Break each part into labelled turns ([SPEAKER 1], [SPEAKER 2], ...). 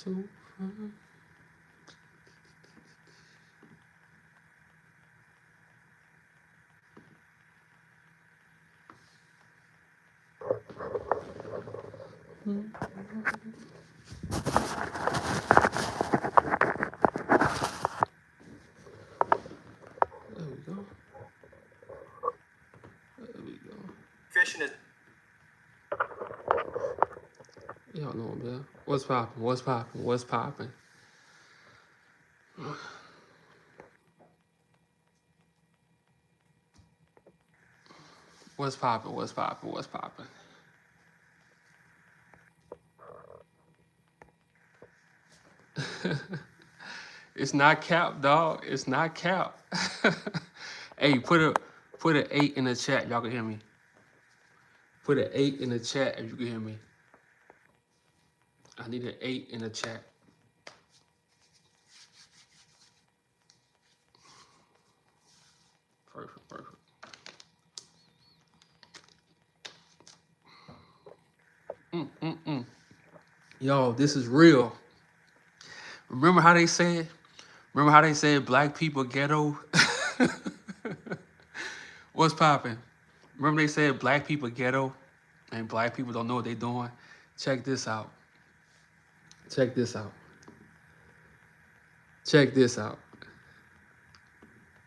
[SPEAKER 1] So fine. There we go. There we go. Fishing is. Y'all know, man. What's poppin'? What's poppin'? What's poppin'? What's poppin'? What's poppin'? What's poppin'? It's not cap, dog. It's not cap. Hey, put an 8 in the chat. Y'all can hear me. Put an 8 in the chat if you can hear me. I need an 8 in the chat. Perfect, perfect. Yo, this is real. Remember how they said? Remember how they said black people ghetto? What's poppin'? Remember they said black people ghetto and black people don't know what they doing? Check this out. Check this out. Check this out.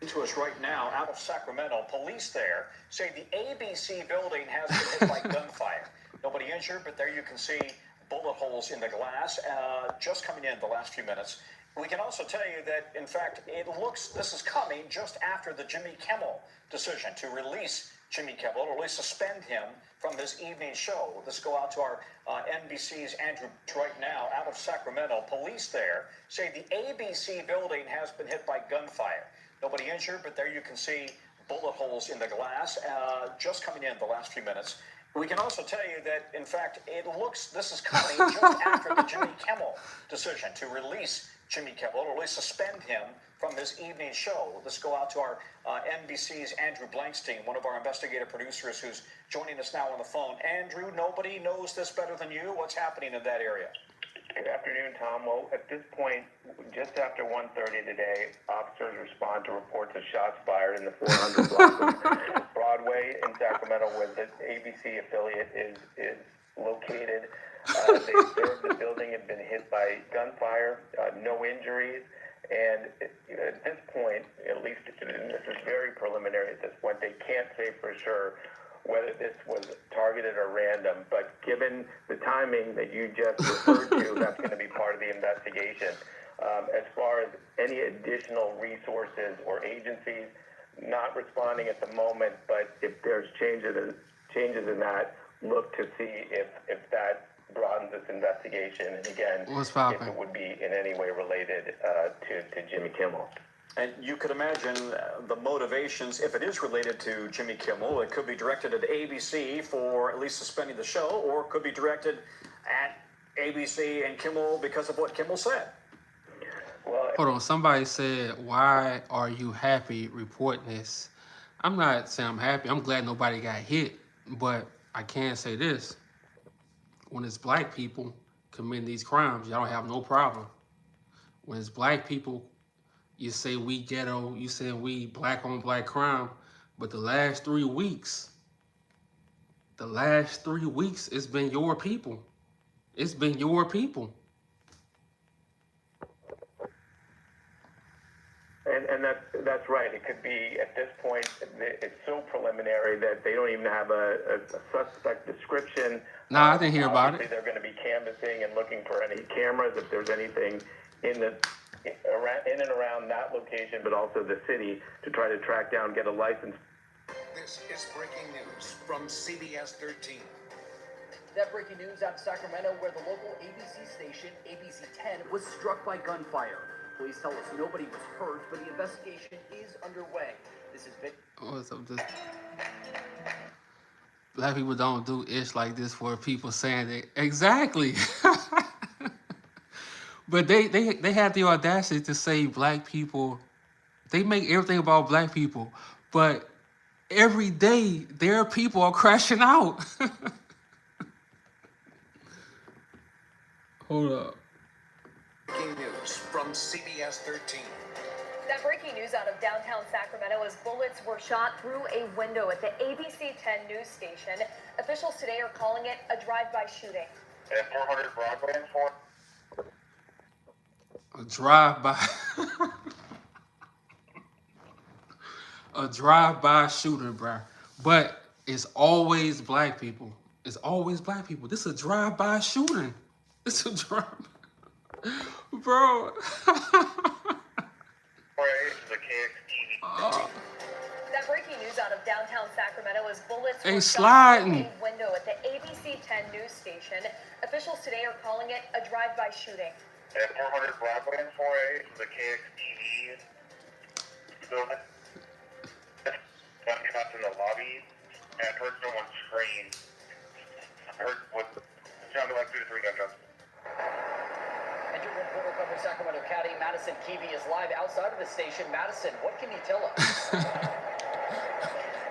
[SPEAKER 2] To us right now out of Sacramento. Police there say the ABC building has been hit by gunfire. Nobody injured, but there you can see bullet holes in the glass just coming in the last few minutes. We can also tell you that, in fact, this is coming just after the Jimmy Kimmel decision to release Jimmy Kimmel, or at least suspend him from his evening show. Let's go out to our NBC's Andrew right now out of Sacramento. Police there say the ABC building has been hit by gunfire. Nobody injured, but there you can see bullet holes in the glass just coming in the last few minutes. We can also tell you that, in fact, this is coming just after the Jimmy Kimmel decision to release Jimmy Kimmel, or at least suspend him from his evening show. Let's go out to our NBC's Andrew Blankstein, one of our investigative producers who's joining us now on the phone. Andrew, nobody knows this better than you. What's happening in that area?
[SPEAKER 3] Good afternoon, Tom. Well, at this point, just after 1:30 today, officers respond to reports of shots fired in the 400 block of Broadway in Sacramento, where the ABC affiliate is located. They observed the building had been hit by gunfire, no injuries, and at this point, at least, and this is very preliminary at this point, they can't say for sure whether this was targeted or random, but given the timing that you just referred to, that's going to be part of the investigation. As far as any additional resources or agencies, not responding at the moment, but if there's changes in that, look to see if that broadens this investigation, and again, if it would be in any way related to Jimmy Kimmel.
[SPEAKER 2] And you could imagine the motivations, if it is related to Jimmy Kimmel, it could be directed at ABC for at least suspending the show, or it could be directed at ABC and Kimmel because of what Kimmel said.
[SPEAKER 1] Well, hold on, somebody said, why are you happy reporting this? I'm not saying I'm happy. I'm glad nobody got hit, but I can say this. When it's black people committing these crimes, y'all don't have no problem. When it's black people, you say we ghetto, you say we black on black crime, but the last 3 weeks, it's been your people. It's been your people.
[SPEAKER 3] And that's right. It could be, at this point, it's so preliminary that they don't even have a suspect description.
[SPEAKER 1] No, I didn't hear about it.
[SPEAKER 3] They're going to be canvassing and looking for any cameras, if there's anything in and around that location, but also the city, to try to track down, get a license.
[SPEAKER 4] This is breaking news from CBS 13.
[SPEAKER 5] That breaking news out of Sacramento, where the local ABC station, ABC 10, was struck by gunfire. Police tell us nobody was hurt, but the investigation is underway. This is
[SPEAKER 1] What's up, this? Black people don't do ish like this for people saying that. Exactly. But they have the audacity to say black people, they make everything about black people, but every day their people are crashing out. Hold up.
[SPEAKER 4] breaking news from CBS 13.
[SPEAKER 6] That breaking news out of downtown Sacramento as bullets were shot through a window at the ABC 10 news station. Officials today are calling it a drive-by shooting.
[SPEAKER 3] At 400 Broadway and 4.
[SPEAKER 1] A drive-by. A drive-by shooter, bro. But it's always black people. It's always black people. This is a drive-by shooting. It's a drive, bro.
[SPEAKER 6] That breaking news out of downtown Sacramento as bullets
[SPEAKER 1] They
[SPEAKER 6] were
[SPEAKER 1] sliding.
[SPEAKER 6] shot through a window at the ABC 10 news station. Officials today are calling it a drive-by shooting.
[SPEAKER 3] At 400 Broadway and 4A, the KXTV building. Got trapped in the lobby and heard someone scream. I heard what sounded like 2 to 3 gunshots.
[SPEAKER 5] And your reporter covering Sacramento County, Madison Keevy, is live outside of the station. Madison, what can you tell us?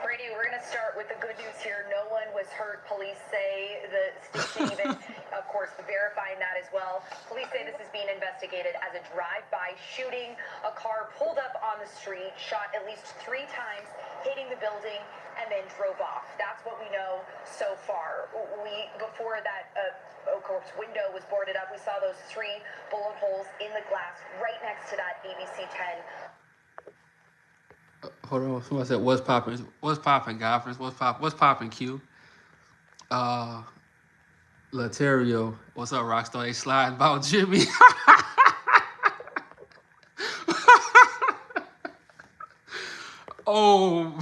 [SPEAKER 6] Brady, we're going to start with the good news here. No one was hurt. Police say the station even, of course, verifying that as well. Police say this is being investigated as a drive-by shooting. A car pulled up on the street, shot at least 3 times, hitting the building, and then drove off. That's what we know so far. Before that, of course, window was boarded up, we saw those 3 bullet holes in the glass right next to that ABC 10.
[SPEAKER 1] Hold on. Somebody said, "What's popping? What's popping, Gophers? What's popping, Q?" Laterio, what's up, Rockstar? They sliding about Jimmy. Oh,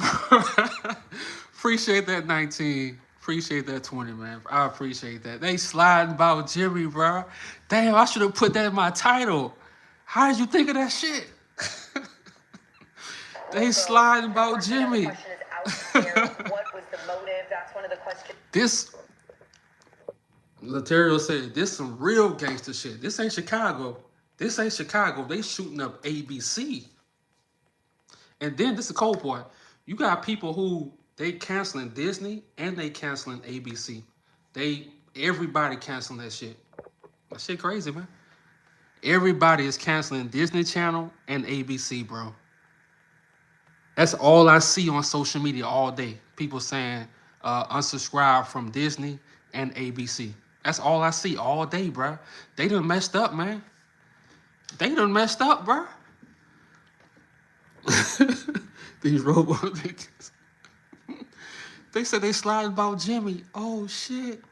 [SPEAKER 1] appreciate that 19. Appreciate that 20, man. I appreciate that. They sliding about Jimmy, bro. Damn, I should have put that in my title. How did you think of that shit? They sliding about Jimmy.
[SPEAKER 6] The question is out there. What was the motive? That's one of the questions.
[SPEAKER 1] This, Laterio said, this some real gangster shit. This ain't Chicago. This ain't Chicago. They shooting up ABC. And then this is the cold part. You got people who they canceling Disney and they canceling ABC. Everybody canceling that shit. That shit crazy, man. Everybody is canceling Disney Channel and ABC, bro. That's all I see on social media all day. People saying unsubscribe from Disney and ABC. That's all I see all day, bro. They done messed up, man. They done messed up, bro. These robot niggas. They said they sliding about Jimmy. Oh, shit.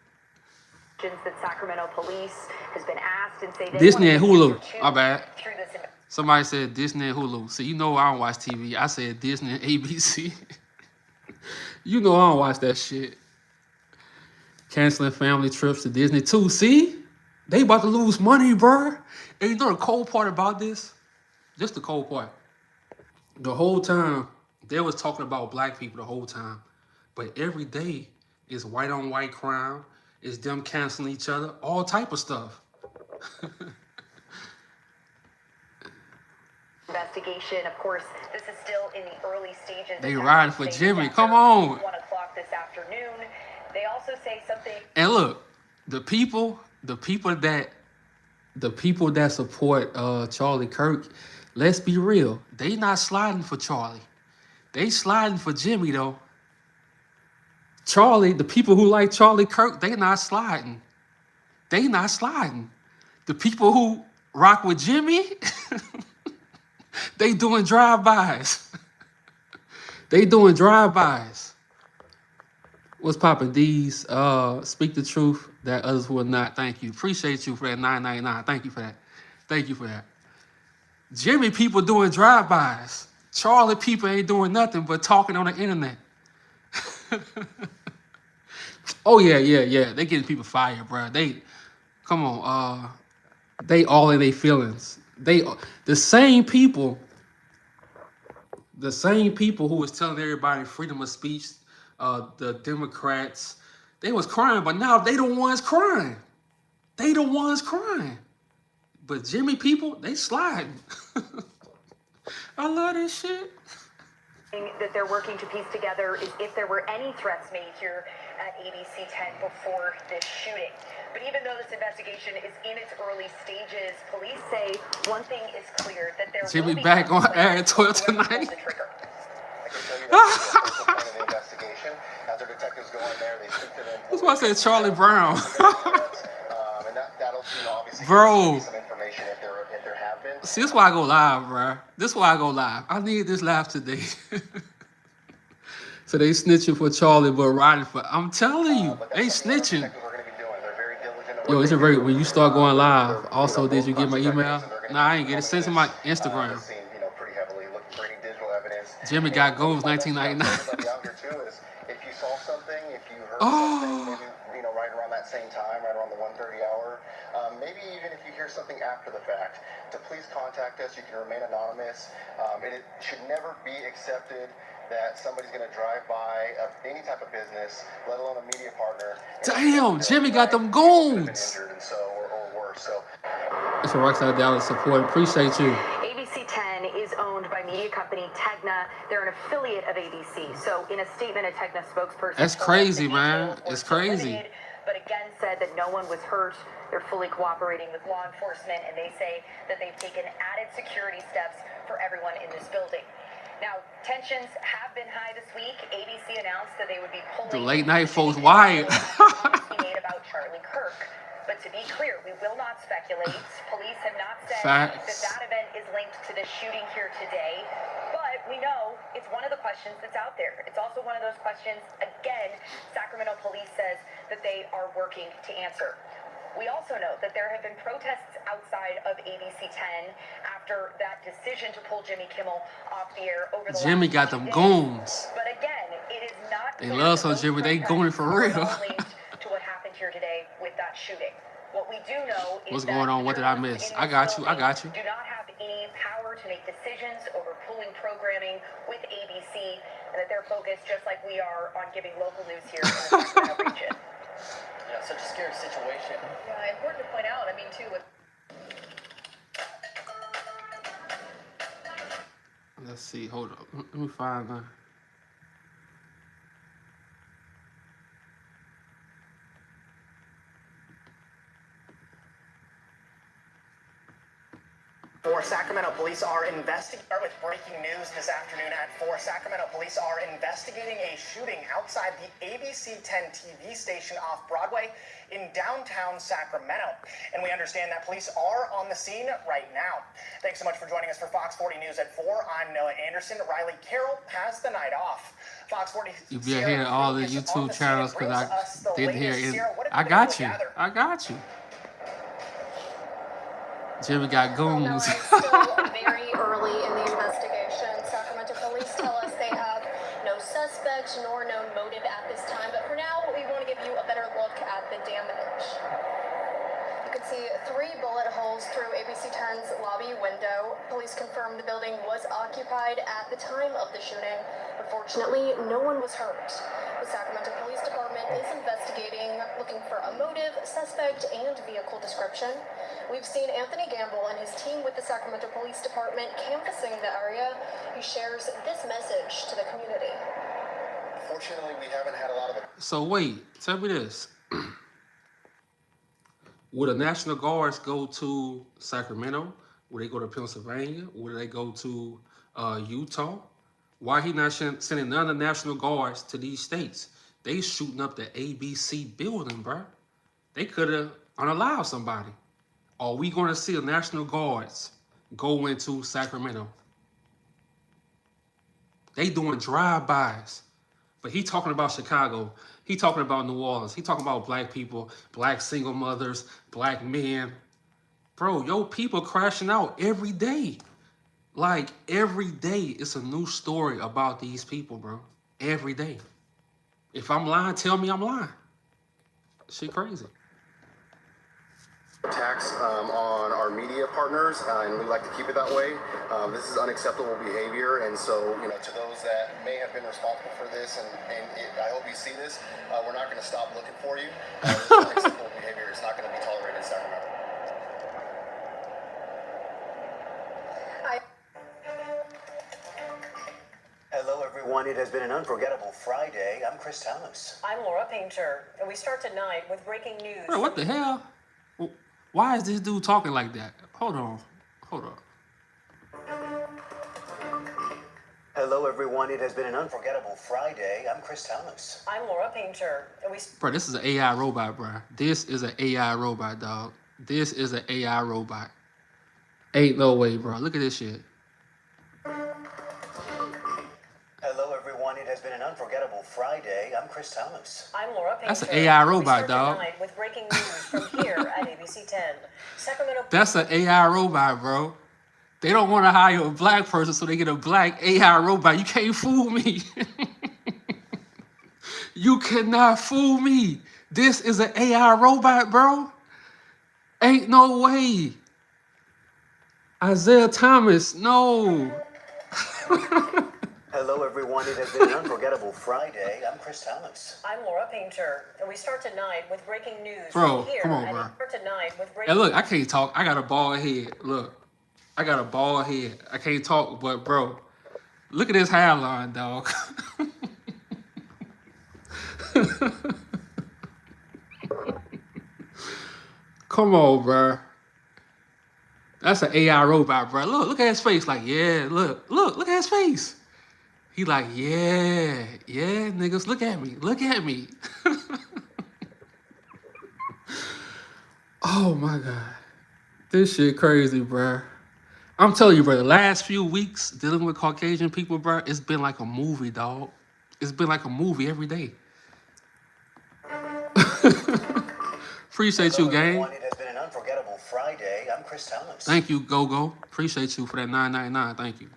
[SPEAKER 6] That Sacramento police has been asked and say they
[SPEAKER 1] Disney and
[SPEAKER 6] want to
[SPEAKER 1] Hulu.
[SPEAKER 6] answer
[SPEAKER 1] My bad.
[SPEAKER 6] through this
[SPEAKER 1] Somebody said Disney and Hulu. See, you know I don't watch TV. I said Disney and ABC. You know I don't watch that shit. Canceling family trips to Disney too. See? They about to lose money, bro. And you know the cold part about this? Just the cold part. The whole time, they was talking about black people the whole time. But every day is white on white crime. It's them canceling each other. All type of stuff.
[SPEAKER 6] investigation. Of course, this is still in the early stages.
[SPEAKER 1] They riding for Jimmy. Come on.
[SPEAKER 6] 1 o'clock this afternoon. They also say something.
[SPEAKER 1] And look, the people that support Charlie Kirk, let's be real, they not sliding for Charlie. They sliding for Jimmy though. Charlie, the people who like Charlie Kirk, they not sliding. They not sliding. The people who rock with Jimmy, they doing drive-bys. They doing drive-bys. What's poppin'? These speak the truth that others will not. Thank you. Appreciate you for that $9.99. Thank you for that. Thank you for that. Jimmy people doing drive-bys. Charlie people ain't doing nothing but talking on the internet. Oh yeah. They getting people fired, bro. Come on. They all in their feelings. The same people who was telling everybody freedom of speech, the Democrats, they was crying, but now they the ones crying. They the ones crying. But Jimmy people, they sliding. I love this shit.
[SPEAKER 6] that they're working to piece together is if there were any threats made here at ABC 10 before this shooting. But even though this investigation is in its early stages, police say one thing is clear, that there
[SPEAKER 1] Jimmy
[SPEAKER 6] will be
[SPEAKER 1] back on air
[SPEAKER 6] consequences
[SPEAKER 1] Twitter
[SPEAKER 6] for whoever
[SPEAKER 1] tonight.
[SPEAKER 6] pulls the trigger.
[SPEAKER 3] I can tell you that's the focal point of the investigation. As our detectives go in there, they speak to them.
[SPEAKER 1] That's why I said Charlie Brown.
[SPEAKER 3] And that'll, obviously
[SPEAKER 1] Bro.
[SPEAKER 3] give you some information if there have been.
[SPEAKER 1] See, this is why I go live, bro. This is why I go live. I need this live today. So they snitching for Charlie, but riding for. I'm telling you,
[SPEAKER 3] But
[SPEAKER 1] they
[SPEAKER 3] that's something our
[SPEAKER 1] snitching.
[SPEAKER 3] detectives are going to be doing. They're very diligent at
[SPEAKER 1] Yo,
[SPEAKER 3] what
[SPEAKER 1] it's
[SPEAKER 3] they
[SPEAKER 1] a very
[SPEAKER 3] do.
[SPEAKER 1] when you start going live.
[SPEAKER 3] They're,
[SPEAKER 1] Also, did you get my email?
[SPEAKER 3] detectives, and they're gonna
[SPEAKER 1] Nah, I
[SPEAKER 3] be
[SPEAKER 1] ain't get it.
[SPEAKER 3] combing
[SPEAKER 1] Send to my
[SPEAKER 3] this,
[SPEAKER 1] Instagram.
[SPEAKER 3] the scene, pretty heavily, looking for any digital evidence.
[SPEAKER 1] Jimmy
[SPEAKER 3] And
[SPEAKER 1] got goals,
[SPEAKER 3] my best tip
[SPEAKER 1] 1999.
[SPEAKER 3] for everybody out here too is if you saw something, if you heard
[SPEAKER 1] Oh.
[SPEAKER 3] something, maybe right around that same time, right around the 1:30 hour, maybe even if you hear something after the fact, to please contact us. You can remain anonymous, and it should never be accepted that somebody's going to drive by any type of business, let alone a media partner.
[SPEAKER 1] Damn, Jimmy got them
[SPEAKER 3] goons.
[SPEAKER 1] goons.
[SPEAKER 3] And so, or worse. So.
[SPEAKER 1] It's a Rockstar Dallas support. Appreciate you.
[SPEAKER 6] ABC 10 is owned by media company Tegna. They're an affiliate of ABC. So in a statement, a Tegna spokesperson
[SPEAKER 1] That's
[SPEAKER 6] told us
[SPEAKER 1] crazy,
[SPEAKER 6] the
[SPEAKER 1] man.
[SPEAKER 6] details were
[SPEAKER 1] It's crazy.
[SPEAKER 6] limited, but again said that no one was hurt. They're fully cooperating with law enforcement, and they say that they've taken added security steps for everyone in this building. Now, tensions have been high this week. ABC announced that they would be pulling
[SPEAKER 1] The late night folks
[SPEAKER 6] the
[SPEAKER 1] wired.
[SPEAKER 6] comments he made about Charlie Kirk. But to be clear, we will not speculate. Police have not said
[SPEAKER 1] Facts.
[SPEAKER 6] that event is linked to the shooting here today. But we know it's one of the questions that's out there. It's also one of those questions, again, Sacramento police says that they are working to answer. We also know that there have been protests outside of ABC 10 after that decision to pull Jimmy Kimmel off the air over the
[SPEAKER 1] Jimmy
[SPEAKER 6] last
[SPEAKER 1] got
[SPEAKER 6] few
[SPEAKER 1] them
[SPEAKER 6] days.
[SPEAKER 1] goons.
[SPEAKER 6] But again, it is not
[SPEAKER 1] They
[SPEAKER 6] clear
[SPEAKER 1] love
[SPEAKER 6] that
[SPEAKER 1] some
[SPEAKER 6] those
[SPEAKER 1] Jimmy. They
[SPEAKER 6] protests
[SPEAKER 1] gooning for
[SPEAKER 6] are
[SPEAKER 1] real.
[SPEAKER 6] all linked to what happened here today with that shooting. What we do know is
[SPEAKER 1] What's
[SPEAKER 6] that
[SPEAKER 1] going on? What did I
[SPEAKER 6] journalists
[SPEAKER 1] miss?
[SPEAKER 6] in
[SPEAKER 1] I
[SPEAKER 6] this
[SPEAKER 1] got you. I
[SPEAKER 6] building
[SPEAKER 1] got you.
[SPEAKER 6] do not have any power to make decisions over pulling programming with ABC, and that they're focused, just like we are, on giving local news here in the Sacramento region.
[SPEAKER 5] Yeah, such a scary situation.
[SPEAKER 6] Yeah, important to point out, I mean, too, with
[SPEAKER 1] Let's see. Hold up. Let me find that.
[SPEAKER 7] For Sacramento police are investigating. Start with breaking news this afternoon at 4. Sacramento police are investigating a shooting outside the ABC 10 TV station off Broadway in downtown Sacramento. And we understand that police are on the scene right now. Thanks so much for joining us for Fox 40 News at 4. I'm Noah Anderson. Riley Carroll has the night off. Fox 40.
[SPEAKER 1] You be hearing all the YouTube channels because I didn't hear it. I got you. I got you. Jimmy got
[SPEAKER 8] Well,
[SPEAKER 1] goons.
[SPEAKER 8] no, it's still very early in the investigation. Sacramento police tell us they have no suspect nor known motive at this time. But for now, we want to give you a better look at the damage. You can see 3 bullet holes through ABC 10's lobby window. Police confirmed the building was occupied at the time of the shooting. Unfortunately, no one was hurt. The Sacramento Police Department is investigating, looking for a motive, suspect, and vehicle description. We've seen Anthony Gamble and his team with the Sacramento Police Department canvassing the area. He shares this message to the community.
[SPEAKER 3] Fortunately, we haven't had a lot of it.
[SPEAKER 1] So wait, tell me this. Would the National Guards go to Sacramento? Would they go to Pennsylvania? Would they go to Utah? Why he not sending none of the National Guards to these states? They shooting up the ABC building, bro. They could have unallowed somebody. Are we going to see the National Guards go into Sacramento? They doing drive-bys. But he talking about Chicago. He talking about New Orleans. He talking about black people, black single mothers, black men. Bro, yo, people crashing out every day. Like, every day it's a new story about these people, bro. Every day. If I'm lying, tell me I'm lying. Shit crazy.
[SPEAKER 3] Attacks on our media partners, and we like to keep it that way. This is unacceptable behavior, and so, to those that may have been responsible for this, I hope you see this, we're not going to stop looking for you. This is unacceptable behavior. It's not going to be tolerated in Sacramento.
[SPEAKER 7] Hello,
[SPEAKER 9] everyone. It has been an unforgettable Friday. I'm Chris Thomas.
[SPEAKER 6] I'm Laura Painter, and we start tonight with breaking news.
[SPEAKER 1] Bro, what the hell? Why is this dude talking like that? Hold on. Hold on.
[SPEAKER 9] Hello, everyone. It has been an unforgettable Friday. I'm Chris Thomas.
[SPEAKER 6] I'm Laura Painter, and we
[SPEAKER 1] Bro, this is an AI robot, bro. This is an AI robot, dog. This is an AI robot. Ain't no way, bro. Look at this shit.
[SPEAKER 9] Hello, everyone. It has been an unforgettable Friday. I'm Chris Thomas.
[SPEAKER 6] I'm Laura Painter.
[SPEAKER 1] That's an AI robot,
[SPEAKER 6] we start
[SPEAKER 1] dog.
[SPEAKER 6] Tonight with breaking news from here at ABC 10. Sacramento.
[SPEAKER 1] That's an AI robot, bro. They don't want to hire a black person, so they get a black AI robot. You can't fool me. You cannot fool me. This is an AI robot, bro. Ain't no way. Isaiah Thomas, no.
[SPEAKER 9] Hello, everyone. It has been an unforgettable Friday. I'm Chris Thomas.
[SPEAKER 6] I'm Laura Painter, and we start tonight with breaking news
[SPEAKER 1] Bro,
[SPEAKER 6] from here
[SPEAKER 1] come on,
[SPEAKER 6] at
[SPEAKER 1] bro.
[SPEAKER 6] ABC tonight with breaking.
[SPEAKER 1] Hey, look, I can't talk. I got a bald head. Look, I got a bald head. I can't talk, but bro, look at this hairline, dog. Come on, bro. That's an AI robot, bro. Look at his face. Like, yeah, look at his face. He like, yeah, niggas, look at me. Oh my God. This shit crazy, bro. I'm telling you, bro, the last few weeks dealing with Caucasian people, bro, it's been like a movie, dog. It's been like a movie every day. Appreciate you,
[SPEAKER 9] Hello,
[SPEAKER 1] gang.
[SPEAKER 9] everyone. It has been an unforgettable Friday. I'm Chris Thomas.
[SPEAKER 1] Thank you, Go. Appreciate you for that $9.99. Thank you.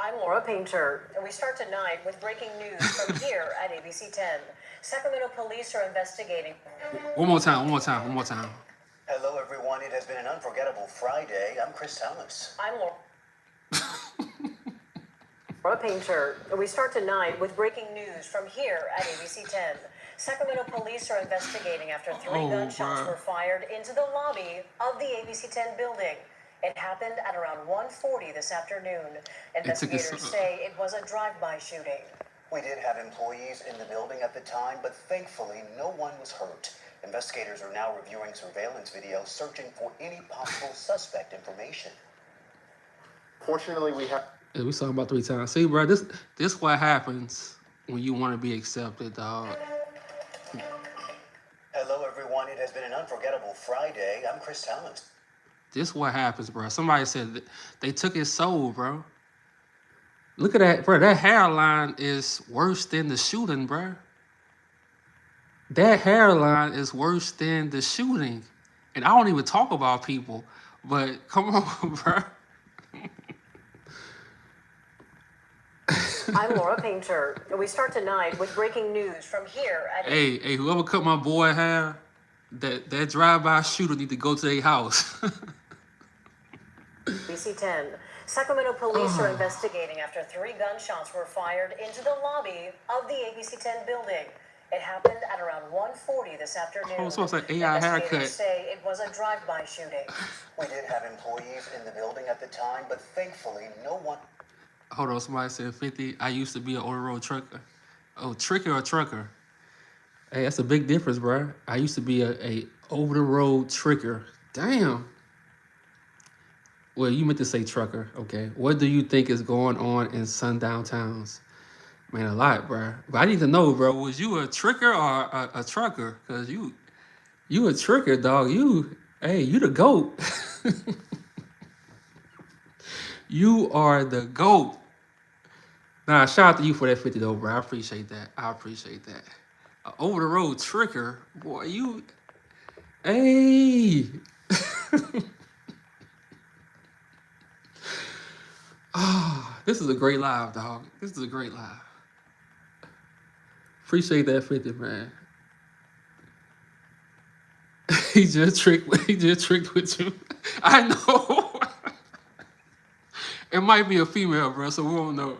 [SPEAKER 6] I'm Laura Painter, and we start tonight with breaking news from here at ABC 10. Sacramento police are investigating.
[SPEAKER 1] One more time.
[SPEAKER 9] Hello, everyone. It has been an unforgettable Friday. I'm Chris Thomas.
[SPEAKER 6] I'm Laura Painter, and we start tonight with breaking news from here at ABC 10. Sacramento police are investigating after three gunshots were fired into the lobby of the ABC 10 building. It happened at around 1:40 this afternoon. Investigators say it was a drive-by shooting.
[SPEAKER 9] We did have employees in the building at the time, but thankfully no one was hurt. Investigators are now reviewing surveillance video, searching for any possible suspect information.
[SPEAKER 3] Fortunately, we have.
[SPEAKER 1] Yeah, we saw about 3 times. See, bro, this what happens when you want to be accepted, dog.
[SPEAKER 9] Hello, everyone. It has been an unforgettable Friday. I'm Chris Thomas.
[SPEAKER 1] This what happens, bro. Somebody said that they took his soul, bro. Look at that, bro. That hairline is worse than the shooting, bro. That hairline is worse than the shooting. And I don't even talk about people, but come on, bro.
[SPEAKER 6] I'm Laura Painter, and we start tonight with breaking news from here at
[SPEAKER 1] Hey, whoever cut my boy hair, that drive-by shooter need to go to their house.
[SPEAKER 6] ABC 10. Sacramento police are investigating after three gunshots were fired into the lobby of the ABC 10 building. It happened at around 1:40 this afternoon.
[SPEAKER 1] Oh, so it's like AI haircut.
[SPEAKER 6] Investigators say it was a drive-by shooting.
[SPEAKER 9] We did have employees in the building at the time, but thankfully no one.
[SPEAKER 1] Hold on, somebody said 50. I used to be an over-the-road trucker. Oh, tricker or trucker? Hey, that's a big difference, bro. I used to be a over-the-road tricker. Damn. Well, you meant to say trucker, okay. What do you think is going on in sundown towns? Man, a lot, bro. But I need to know, bro, was you a tricker or a trucker? Because you a tricker, dog. You the GOAT. You are the GOAT. Nah, shout out to you for that 50 though, bro. I appreciate that. Over the road tricker, boy, you. Hey. This is a great live, dog. This is a great live. Appreciate that 50, man. He just tricked with you. I know. It might be a female, bro, so we won't know.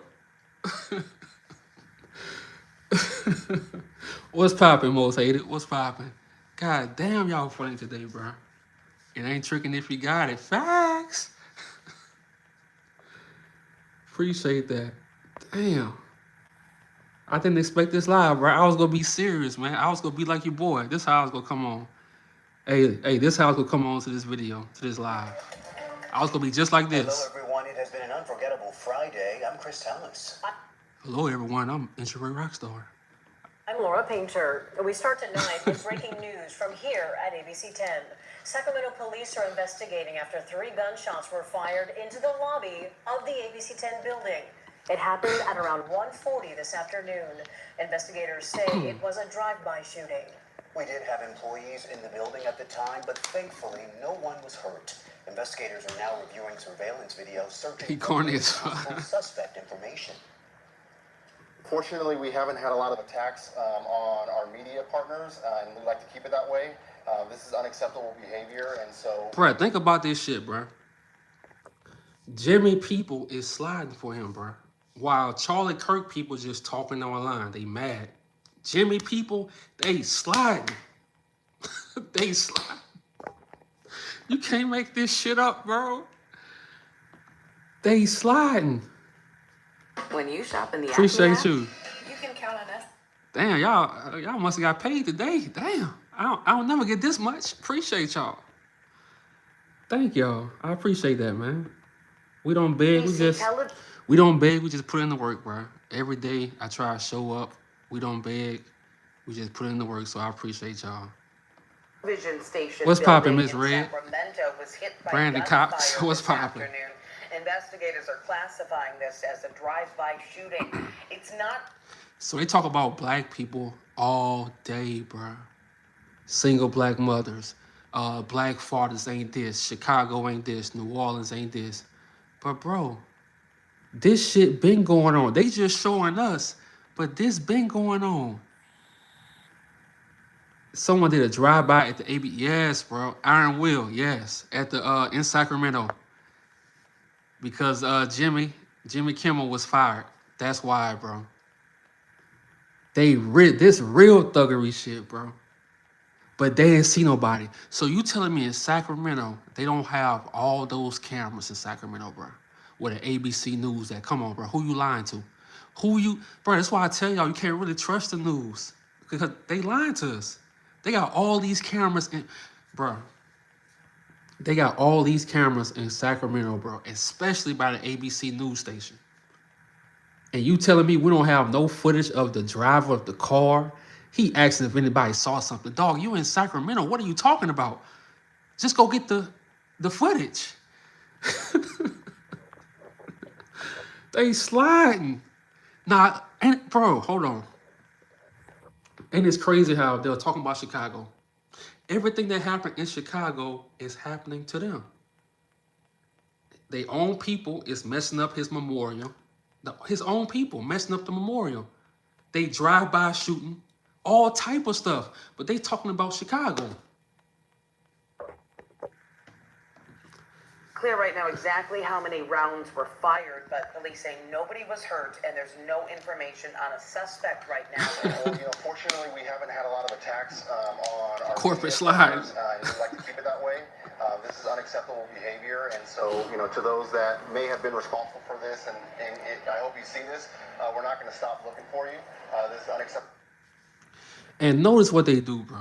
[SPEAKER 1] What's poppin', most hated? What's poppin'? God damn, y'all funny today, bro. It ain't tricking if you got it. Facts. Appreciate that. Damn. I didn't expect this live, bro. I was gonna be serious, man. I was gonna be like your boy. This how I was gonna come on. Hey, this how I was gonna come on to this video, to this live. I was gonna be just like
[SPEAKER 9] Hello,
[SPEAKER 1] this.
[SPEAKER 9] everyone. It has been an unforgettable Friday. I'm Chris Tellis.
[SPEAKER 1] Hello, everyone. I'm Introvert Rockstar.
[SPEAKER 10] I'm Laura Painter. We start tonight with breaking news from here at ABC 10. Sacramento police are investigating after 3 gunshots were fired into the lobby of the ABC 10 building. It happened at around 1:40 this afternoon. Investigators say it was a drive-by shooting.
[SPEAKER 9] We did have employees in the building at the time, but thankfully no one was hurt. Investigators are now reviewing surveillance video, searching
[SPEAKER 1] He
[SPEAKER 9] for
[SPEAKER 1] corny as
[SPEAKER 9] possible
[SPEAKER 1] fuck.
[SPEAKER 9] suspect information.
[SPEAKER 11] Fortunately, we haven't had a lot of attacks on our media partners, and we like to keep it that way. This is unacceptable behavior, and so...
[SPEAKER 1] Bruh, think about this shit, bruh. Jimmy people is sliding for him, bruh. While Charlie Kirk people just talking online, they mad. Jimmy people, they sliding. They sliding. You can't make this shit up, bro. They sliding.
[SPEAKER 10] When you shop in the
[SPEAKER 1] Appreciate you.
[SPEAKER 10] you can count on us.
[SPEAKER 1] Damn, y'all must have got paid today. Damn, I don't never get this much. Appreciate y'all. Thank y'all. I appreciate that, man. We don't beg. We don't beg. We just put in the work, bro. Every day I try to show up. We don't beg. We just put in the work. So I appreciate y'all.
[SPEAKER 10] Vision station.
[SPEAKER 1] What's poppin',
[SPEAKER 10] building
[SPEAKER 1] Miss
[SPEAKER 10] in
[SPEAKER 1] Red?
[SPEAKER 10] Sacramento was hit by
[SPEAKER 1] Brandon
[SPEAKER 10] gunfire
[SPEAKER 1] Cox, what's
[SPEAKER 10] this
[SPEAKER 1] poppin'?
[SPEAKER 10] afternoon. Investigators are classifying this as a drive-by shooting. It's not.
[SPEAKER 1] So they talk about black people all day, bro. Single black mothers, black fathers ain't this, Chicago ain't this, New Orleans ain't this. But bro, this shit been going on. They just showing us, but this been going on. Someone did a drive-by at the AB. Yes, bro. Iron Will, yes. At the in Sacramento. Because Jimmy Kimmel was fired. That's why, bro. This real thuggery shit, bro. But they didn't see nobody. So you telling me in Sacramento, they don't have all those cameras in Sacramento, bro? Where the ABC News at? Come on, bro. Who you lying to? Bro, that's why I tell y'all you can't really trust the news. Because they lying to us. They got all these cameras in, bro. They got all these cameras in Sacramento, bro. Especially by the ABC News station. And you telling me we don't have no footage of the driver of the car? He asking if anybody saw something. Dog, you in Sacramento. What are you talking about? Just go get the footage. They sliding. Nah, and bro, hold on. And it's crazy how they're talking about Chicago. Everything that happened in Chicago is happening to them. Their own people is messing up his memorial. His own people messing up the memorial. They drive-by shooting, all type of stuff. But they talking about Chicago.
[SPEAKER 10] Clear right now exactly how many rounds were fired, but police say nobody was hurt and there's no information on a suspect right now.
[SPEAKER 11] Well, fortunately, we haven't had a lot of attacks on our
[SPEAKER 1] Corporate
[SPEAKER 11] media
[SPEAKER 1] slides.
[SPEAKER 11] partners, and we like to keep it that way. This is unacceptable behavior, and so, to those that may have been responsible for this, and I hope you see this, we're not going to stop looking for you. This is unacceptable.
[SPEAKER 1] And notice what they do, bro.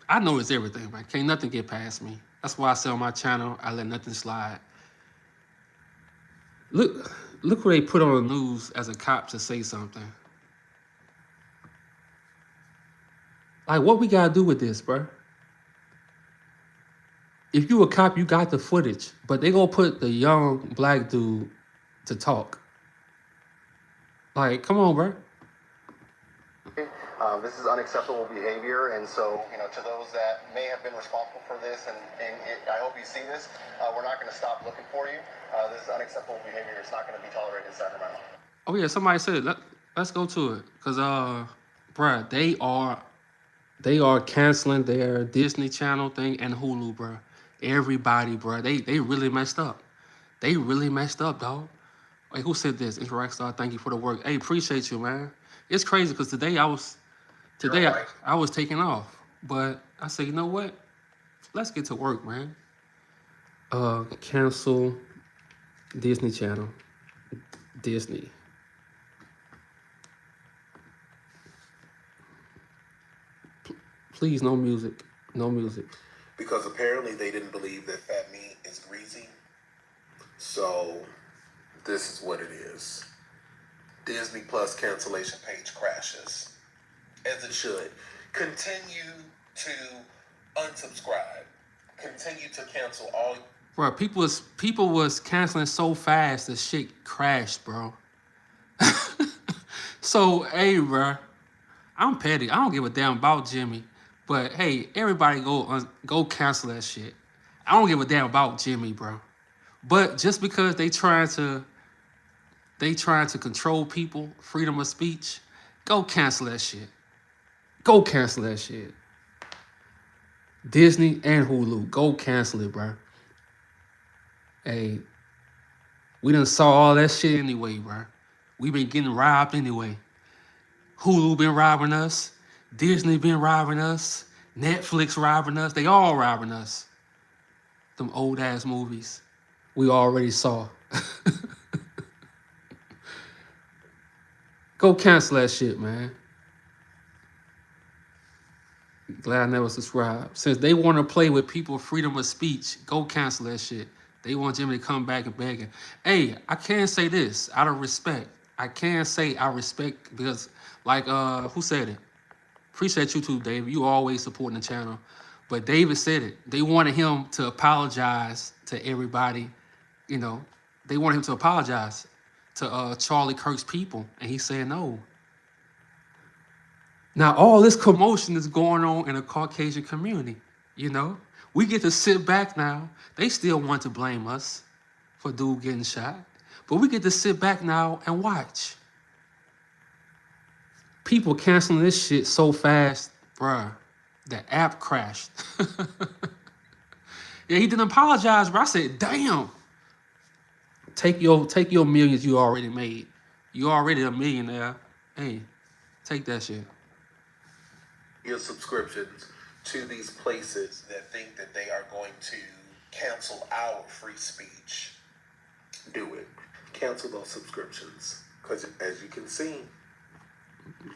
[SPEAKER 1] I notice everything, man. Can't nothing get past me. That's why I say on my channel, I let nothing slide. Look who they put on the news as a cop to say something. Like, what we gotta do with this, bro? If you a cop, you got the footage, but they gonna put the young black dude to talk. Like, come on, bro.
[SPEAKER 11] This is unacceptable behavior, and so, to those that may have been responsible for this, and I hope you see this, we're not going to stop looking for you. This is unacceptable behavior. It's not going to be tolerated in Sacramento.
[SPEAKER 1] Oh yeah, somebody said it. Let's go to it, cause bruh, they are canceling their Disney Channel thing and Hulu, bruh. Everybody, bruh, they really messed up. They really messed up, dog. Wait, who said this? Interact Star, thank you for the work. Hey, appreciate you, man. It's crazy because today I was taking off, but I said, you know what? Let's get to work, man. Cancel Disney Channel. Disney. Please, no music. No music.
[SPEAKER 12] Because apparently they didn't believe that fat meat is greasy. So this is what it is. Disney Plus cancellation page crashes. As it should. Continue to unsubscribe. Continue to cancel all.
[SPEAKER 1] Bro, people was canceling so fast the shit crashed, bro. So, hey, bro, I'm petty. I don't give a damn about Jimmy. But hey, everybody go cancel that shit. I don't give a damn about Jimmy, bro. But just because they trying to control people, freedom of speech, go cancel that shit. Go cancel that shit. Disney and Hulu, go cancel it, bro. Hey, we done saw all that shit anyway, bro. We been getting robbed anyway. Hulu been robbing us. Disney been robbing us. Netflix robbing us. They all robbing us. Them old ass movies we already saw. Go cancel that shit, man. Glad I never subscribed. Since they want to play with people's freedom of speech, go cancel that shit. They want Jimmy to come back and beg it. Hey, I can say this out of respect. I can say I respect because, like, who said it? Appreciate you too, David. You always supporting the channel. But David said it. They wanted him to apologize to everybody. You know, they wanted him to apologize to Charlie Kirk's people. And he said no. Now, all this commotion is going on in the Caucasian community, you know? We get to sit back now. They still want to blame us for dude getting shot. But we get to sit back now and watch. People canceling this shit so fast, bruh. The app crashed. Yeah, he didn't apologize, bro. I said, damn. Take your millions you already made. You already a millionaire. Hey, take that shit.
[SPEAKER 12] Your subscriptions to these places that think that they are going to cancel our free speech. Do it. Cancel those subscriptions. Because as you can see.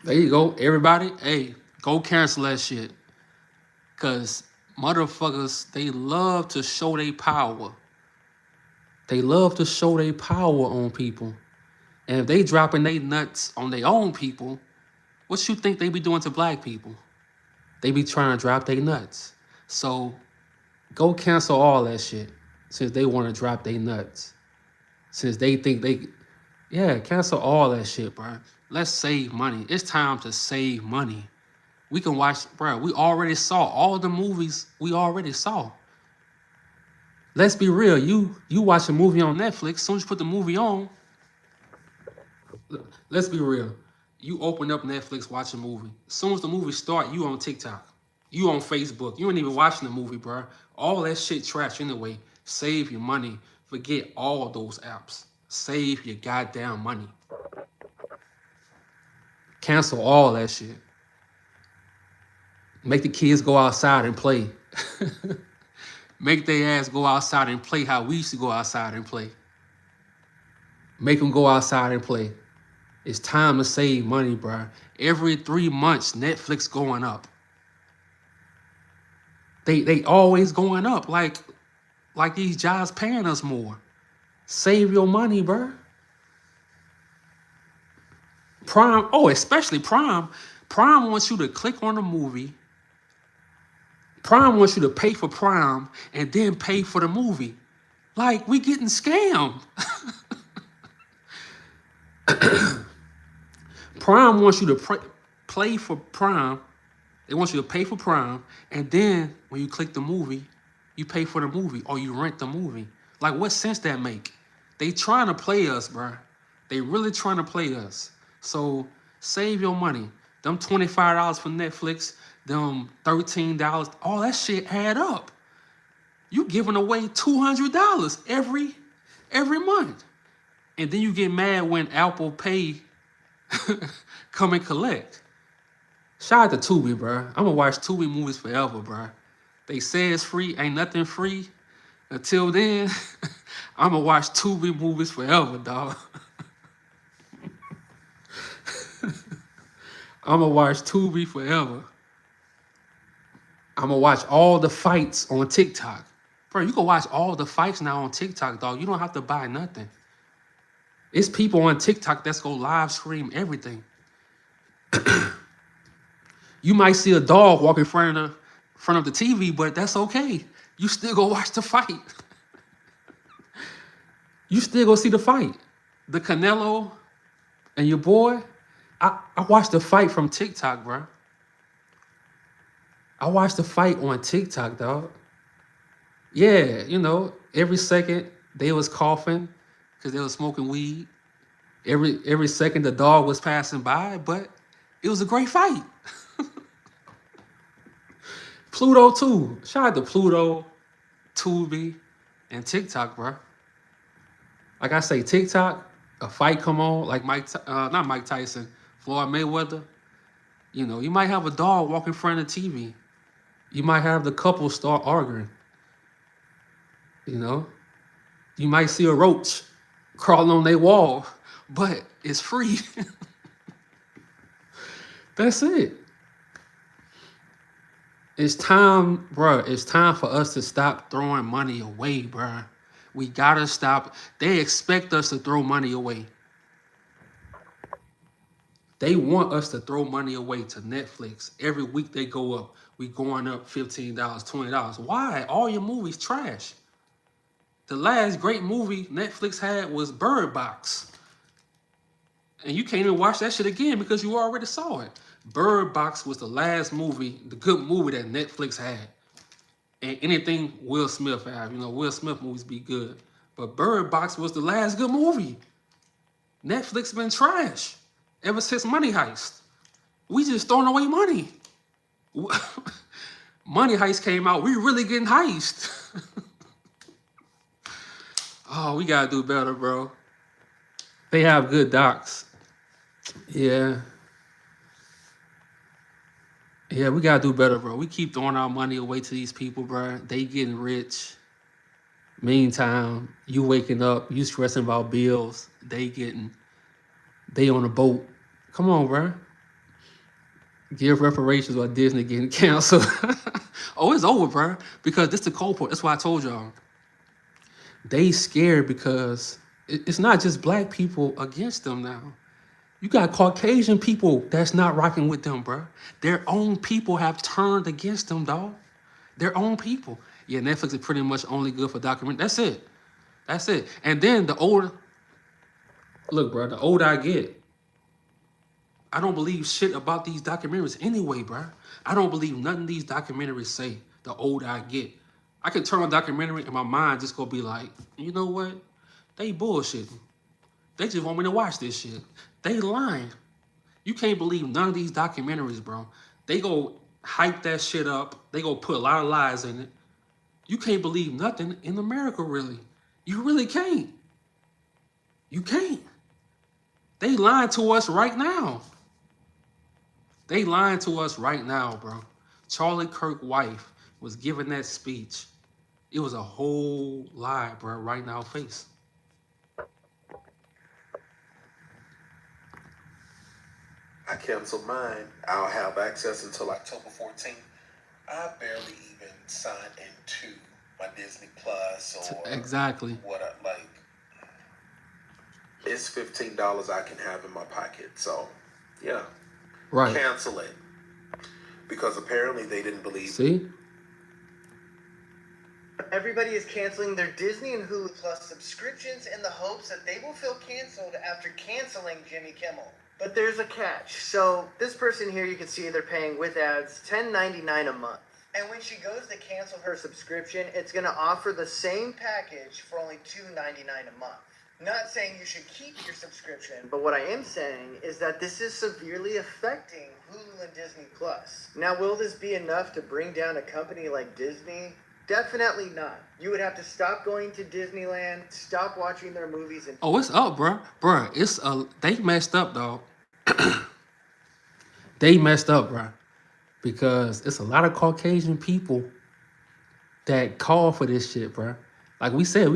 [SPEAKER 1] There you go. Everybody, hey, go cancel that shit. Because motherfuckers, they love to show their power. They love to show their power on people. And if they dropping their nuts on their own people, what you think they be doing to black people? They be trying to drop their nuts. So go cancel all that shit since they want to drop their nuts. Since they think yeah, cancel all that shit, bro. Let's save money. It's time to save money. We can watch, bro, we already saw all the movies we already saw. Let's be real. You watch a movie on Netflix, as soon as you put the movie on, let's be real. You open up Netflix, watch a movie. As soon as the movie start, you on TikTok. You on Facebook. You ain't even watching the movie, bro. All that shit trash anyway. Save your money. Forget all those apps. Save your goddamn money. Cancel all that shit. Make the kids go outside and play. Make their ass go outside and play how we used to go outside and play. Make them go outside and play. It's time to save money, bro. Every 3 months, Netflix going up. They always going up. Like these jobs paying us more. Save your money, bro. Prime, especially Prime. Prime wants you to click on the movie. Prime wants you to pay for Prime and then pay for the movie. Like, we getting scammed. Prime wants you to play for Prime. They want you to pay for Prime, and then when you click the movie, you pay for the movie or you rent the movie. Like, what sense that make? They trying to play us, bro. They really trying to play us. So save your money. Them $25 for Netflix, them $13, all that shit add up. You giving away $200 every month. And then you get mad when Apple Pay come and collect. Shout out to Tubi, bro. I'm gonna watch Tubi movies forever, bro. They say it's free, ain't nothing free. Until then, I'm gonna watch Tubi movies forever, dog. I'm gonna watch Tubi forever. I'm gonna watch all the fights on TikTok. Bro, you can watch all the fights now on TikTok, dog. You don't have to buy nothing. It's people on TikTok that's gonna live stream everything. You might see a dog walk in front of the TV, but that's okay. You still go watch the fight. You still go see the fight. The Canelo and your boy, I watched the fight from TikTok, bro. I watched the fight on TikTok, dog. Yeah, you know, every second they was coughing because they was smoking weed. Every second the dog was passing by, but it was a great fight. Pluto too. Shout out to Pluto, Tubi, and TikTok, bro. Like I say, TikTok, a fight come on, like not Mike Tyson, Floyd Mayweather. You know, you might have a dog walk in front of the TV. You might have the couple start arguing. You know, you might see a roach crawling on their wall, but it's free. That's it. It's time, bro. It's time for us to stop throwing money away, bro. We gotta stop. They expect us to throw money away. They want us to throw money away to Netflix. Every week they go up. We going up $15, $20. Why? All your movies trash. The last great movie Netflix had was Bird Box. And you can't even watch that shit again because you already saw it. Bird Box was the last movie, the good movie that Netflix had. And anything Will Smith had, you know, Will Smith movies be good. But Bird Box was the last good movie. Netflix been trash ever since Money Heist. We just throwing away money. Money Heist came out, we really getting heist. Oh, we gotta do better, bro. They have good docs. Yeah. Yeah, we gotta do better, bro. We keep throwing our money away to these people, bro. They getting rich. Meantime, you waking up, you stressing about bills. They on a boat. Come on, bro. Give reparations while Disney getting canceled. Oh, it's over, bro. Because this the cold part. That's why I told y'all. They scared because it's not just black people against them now. You got Caucasian people that's not rocking with them, bro. Their own people have turned against them, dog. Their own people. Yeah, Netflix is pretty much only good for documentaries. That's it. That's it. And then the older I get, I don't believe shit about these documentaries anyway, bro. I don't believe nothing these documentaries say the older I get. I can turn on a documentary and my mind just gonna be like, you know what? They bullshitting. They just want me to watch this shit. They lying. You can't believe none of these documentaries, bro. They go hype that shit up. They go put a lot of lies in it. You can't believe nothing in America, really. You really can't. You can't. They lying to us right now. They lying to us right now, bro. Charlie Kirk's wife was giving that speech. It was a whole lie, bro, right in our face.
[SPEAKER 12] I canceled mine. I'll have access until October 14th. I barely even signed into my Disney Plus or
[SPEAKER 1] exactly
[SPEAKER 12] what I like. It's $15 I can have in my pocket. So, yeah.
[SPEAKER 1] Right.
[SPEAKER 12] Cancel it. Because apparently they didn't believe.
[SPEAKER 1] See?
[SPEAKER 13] Everybody is canceling their Disney and Hulu Plus subscriptions in the hopes that they will feel canceled after canceling Jimmy Kimmel. But there's a catch. So this person here, you can see they're paying with ads $10.99 a month. And when she goes to cancel her subscription, it's going to offer the same package for only $2.99 a month. Not saying you should keep your subscription, but what I am saying is that this is severely affecting Hulu and Disney Plus. Now, will this be enough to bring down a company like Disney? Definitely not. You would have to stop going to Disneyland, stop watching their movies, and
[SPEAKER 1] oh, it's up, bro. Bro, they messed up, dog. They messed up, bro, because it's a lot of Caucasian people that call for this shit, bro. Like we said,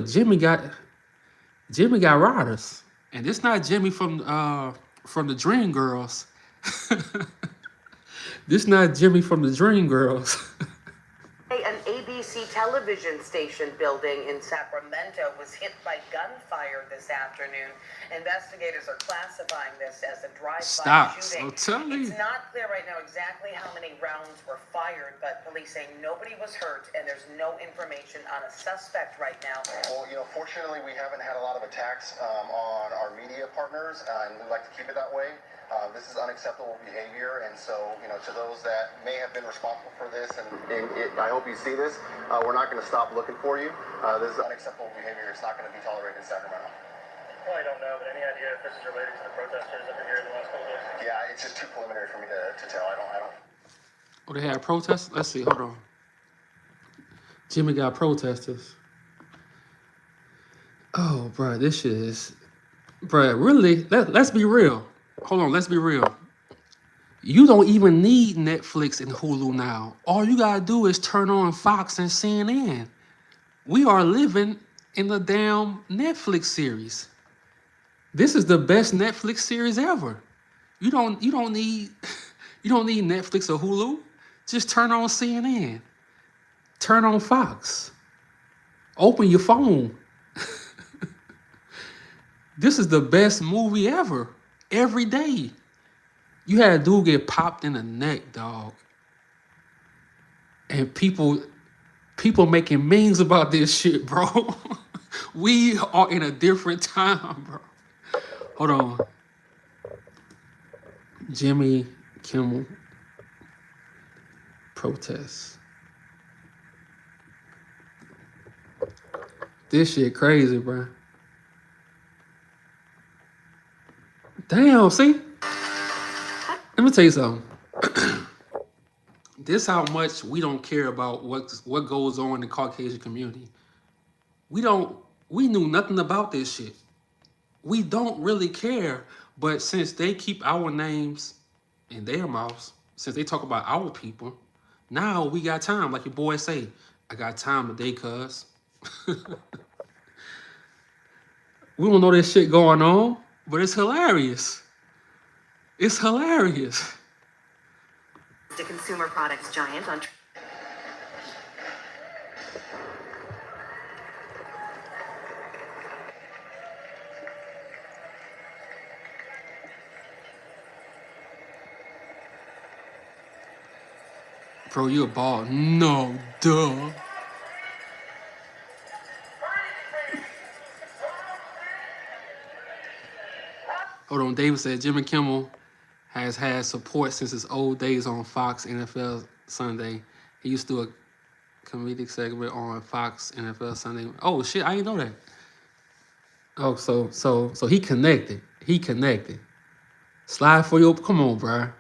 [SPEAKER 1] Jimmy got riders, and it's not Jimmy from the Dream Girls. This not Jimmy from the Dream Girls.
[SPEAKER 14] An ABC television station building in Sacramento was hit by gunfire this afternoon. Investigators are classifying this as a drive-by shooting.
[SPEAKER 1] I'm telling you.
[SPEAKER 14] It's not clear right now exactly how many rounds were fired, but police say nobody was hurt and there's no information on a suspect right now.
[SPEAKER 11] Well, fortunately, we haven't had a lot of attacks on our media partners, and we like to keep it that way. This is unacceptable behavior, and so, to those that may have been responsible for this, and I hope you see this, we're not going to stop looking for you. This is unacceptable behavior. It's not going to be tolerated in Sacramento.
[SPEAKER 3] Well, I don't know, but any idea if this is related to the protesters that were here in the last couple of days?
[SPEAKER 11] Yeah, it's just too preliminary for me to tell. I don't.
[SPEAKER 1] Oh, they had protests? Let's see. Hold on. Jimmy got protesters. Oh, bro, this shit is... Bro, really? Let's be real. Hold on, let's be real. You don't even need Netflix and Hulu now. All you gotta do is turn on Fox and CNN. We are living in the damn Netflix series. This is the best Netflix series ever. You don't need Netflix or Hulu. Just turn on CNN. Turn on Fox. Open your phone. This is the best movie ever. Every day. You had a dude get popped in the neck, dog. And people making memes about this shit, bro. We are in a different time, bro. Hold on. Jimmy Kimmel protests. This shit crazy, bro. Damn, see? Let me tell you something. This how much we don't care about what goes on in the Caucasian community. We knew nothing about this shit. We don't really care, but since they keep our names in their mouths, since they talk about our people, now we got time. Like your boy say, I got time today, cuz. We don't know this shit going on, but it's hilarious. It's hilarious.
[SPEAKER 14] The consumer products giant on...
[SPEAKER 1] Bro, you a ball. No, duh. Hold on, David said Jimmy Kimmel has had support since his old days on Fox NFL Sunday. He used to do a comedic segment on Fox NFL Sunday. Oh shit, I didn't know that. Oh, so he connected. He connected. Slide for your, come on, bruh.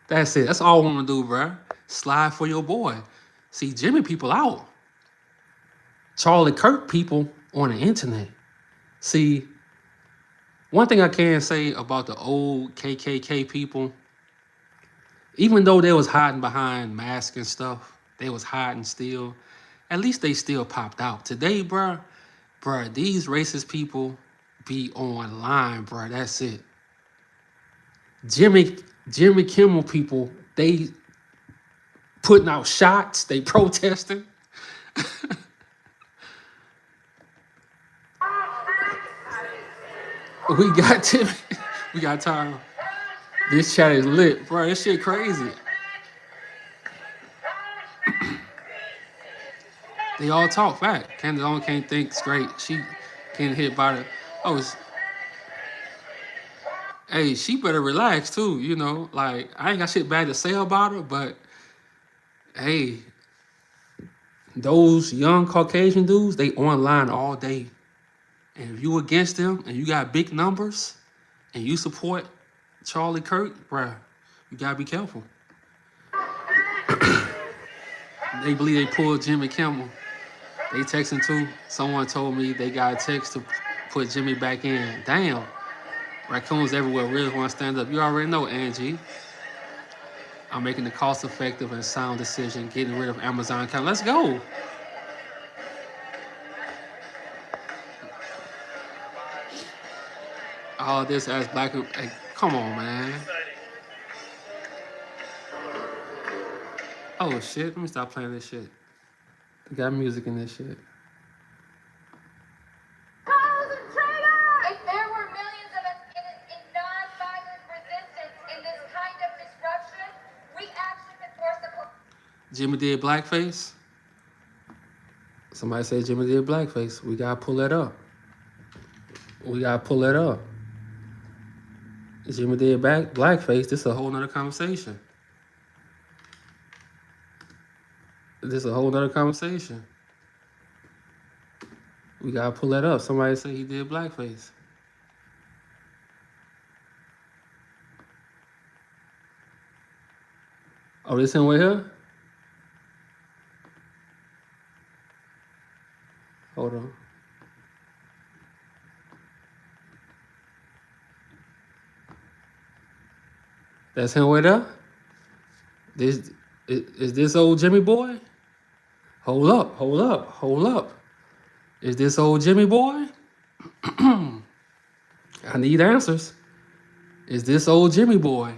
[SPEAKER 1] That's it. That's all I want to do, bruh. Slide for your boy. See, Jimmy people out. Charlie Kirk people on the internet. See, one thing I can say about the old KKK people, even though they was hiding behind masks and stuff, they was hiding still, at least they still popped out. Today, bruh, these racist people be online, bruh. That's it. Jimmy Kimmel people, they putting out shots, they protesting. We got Timmy. We got time. This chat is lit, bro. This shit crazy. They all talk fact. Candace Owens can't think straight. She getting hit by the... Hey, she better relax too, you know. Like, I ain't got shit bad to say about her, but hey, those young Caucasian dudes, they online all day. And if you against them and you got big numbers and you support Charlie Kirk, bruh, you gotta be careful. They believe they pulled Jimmy Kimmel. They texting too. Someone told me they got a text to put Jimmy back in. Damn. Raccoons everywhere really want to stand up. You already know, Angie. I'm making the cost-effective and sound decision, getting rid of Amazon account. Let's go. All this as black. Hey, come on, man. Oh shit, let me stop playing this shit. They got music in this shit.
[SPEAKER 6] If there were millions of us in non-violent resistance in this kind of disruption, we actually could force the
[SPEAKER 1] Jimmy did blackface. Somebody say Jimmy did blackface. We gotta pull that up. We gotta pull that up. Jimmy did blackface. This is a whole nother conversation. This is a whole nother conversation. We gotta pull that up. Somebody say he did blackface. Oh, this him right here? Hold on. That's him right there? This is this old Jimmy boy? Hold up, hold up, hold up. Is this old Jimmy boy? I need answers. Is this old Jimmy boy?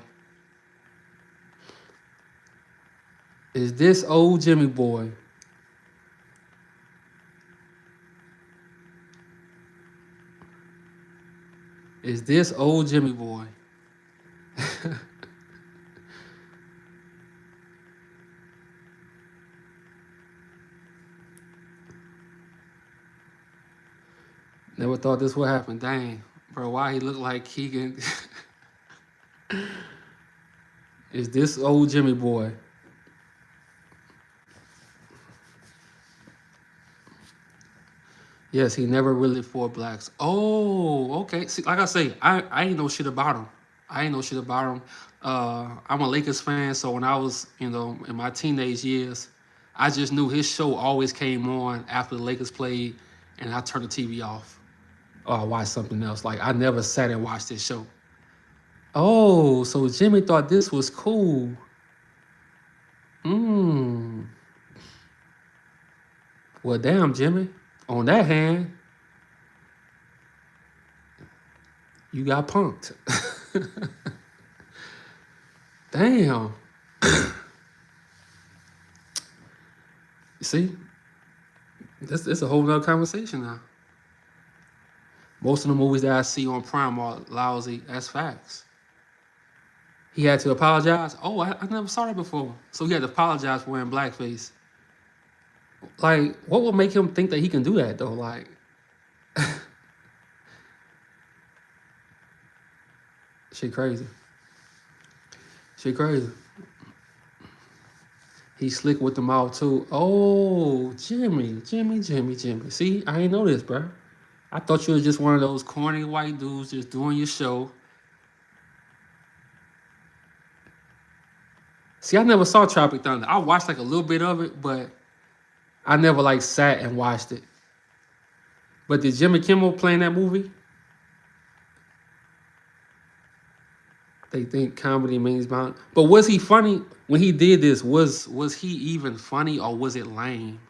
[SPEAKER 1] Is this old Jimmy boy? Is this old Jimmy boy? Never thought this would happen. Dang, bro, why he look like Keegan? Is this old Jimmy boy? Yes, he never really fought blacks. Oh, okay. See, like I say, I ain't know shit about him. I ain't know shit about him. I'm a Lakers fan, so when I was, in my teenage years, I just knew his show always came on after the Lakers played, and I turned the TV off. Or I watched something else. Like, I never sat and watched this show. Oh, so Jimmy thought this was cool. Well, damn, Jimmy. On that hand, you got punked. Damn. See, it's a whole nother conversation now. Most of the movies that I see on Prime are lousy. That's facts. He had to apologize. Oh, I never saw that before. So he had to apologize for wearing blackface. Like, what would make him think that he can do that, though? Like, shit crazy. Shit crazy. He's slick with the mouth, too. Oh, Jimmy. See, I ain't know this, bro. I thought you were just one of those corny white dudes just doing your show. See, I never saw Tropic Thunder. I watched like a little bit of it, but I never like sat and watched it. But did Jimmy Kimmel play in that movie? They think comedy means behind. But was he funny when he did this? Was he even funny or was it lame?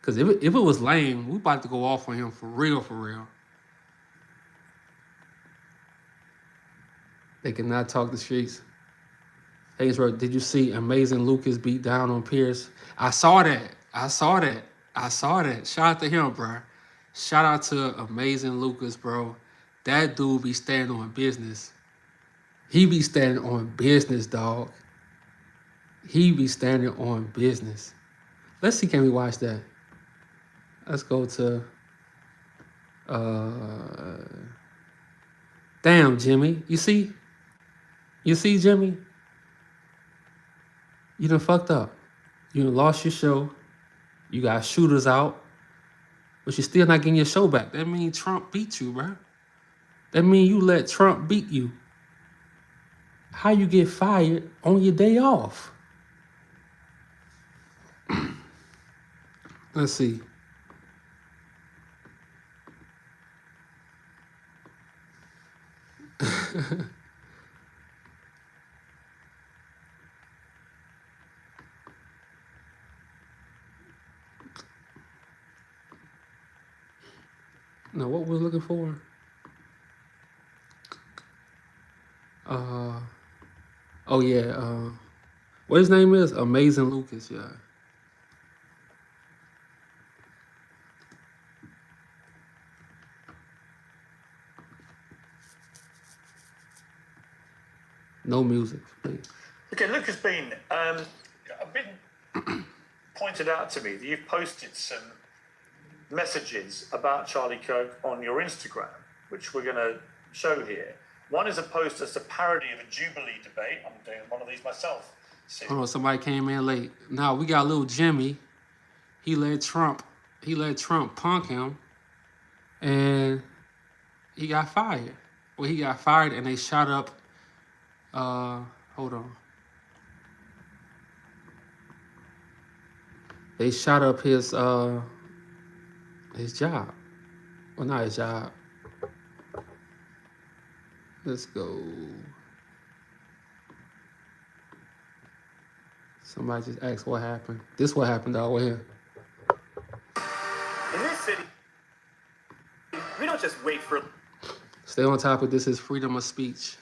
[SPEAKER 1] Because if it was lame, we about to go off on him for real, for real. They cannot talk the streets. Hayesworth, did you see Amazing Lucas beat down on Pierce? I saw that. Shout out to him, bro. Shout out to Amazing Lucas, bro. That dude be standing on business. He be standing on business, dog. He be standing on business. Let's see, can we watch that? Let's go to... Damn, Jimmy. You see? You see, Jimmy? You done fucked up. You done lost your show. You got shooters out. But you're still not getting your show back. That means Trump beat you, bro. That means you let Trump beat you. How you get fired on your day off? Let's see. No, what we're looking for? Oh yeah. What his name is? Amazing Lucas, yeah. No music, please.
[SPEAKER 15] Okay, look, has been I've been pointed out to me that you've posted some messages about Charlie Kirk on your Instagram, which we're going to show here. One is a post that's a parody of a Jubilee debate. I'm doing one of these myself.
[SPEAKER 1] Hold on, somebody came in late. Now we got little Jimmy. He let Trump punk him, and he got fired. Well, he got fired, and they shot up. Hold on. They shot up his job. Well, not his job. Let's go. Somebody just asked what happened. This what happened over here.
[SPEAKER 16] In this city, we don't just wait for...
[SPEAKER 1] Stay on topic. This is freedom of speech.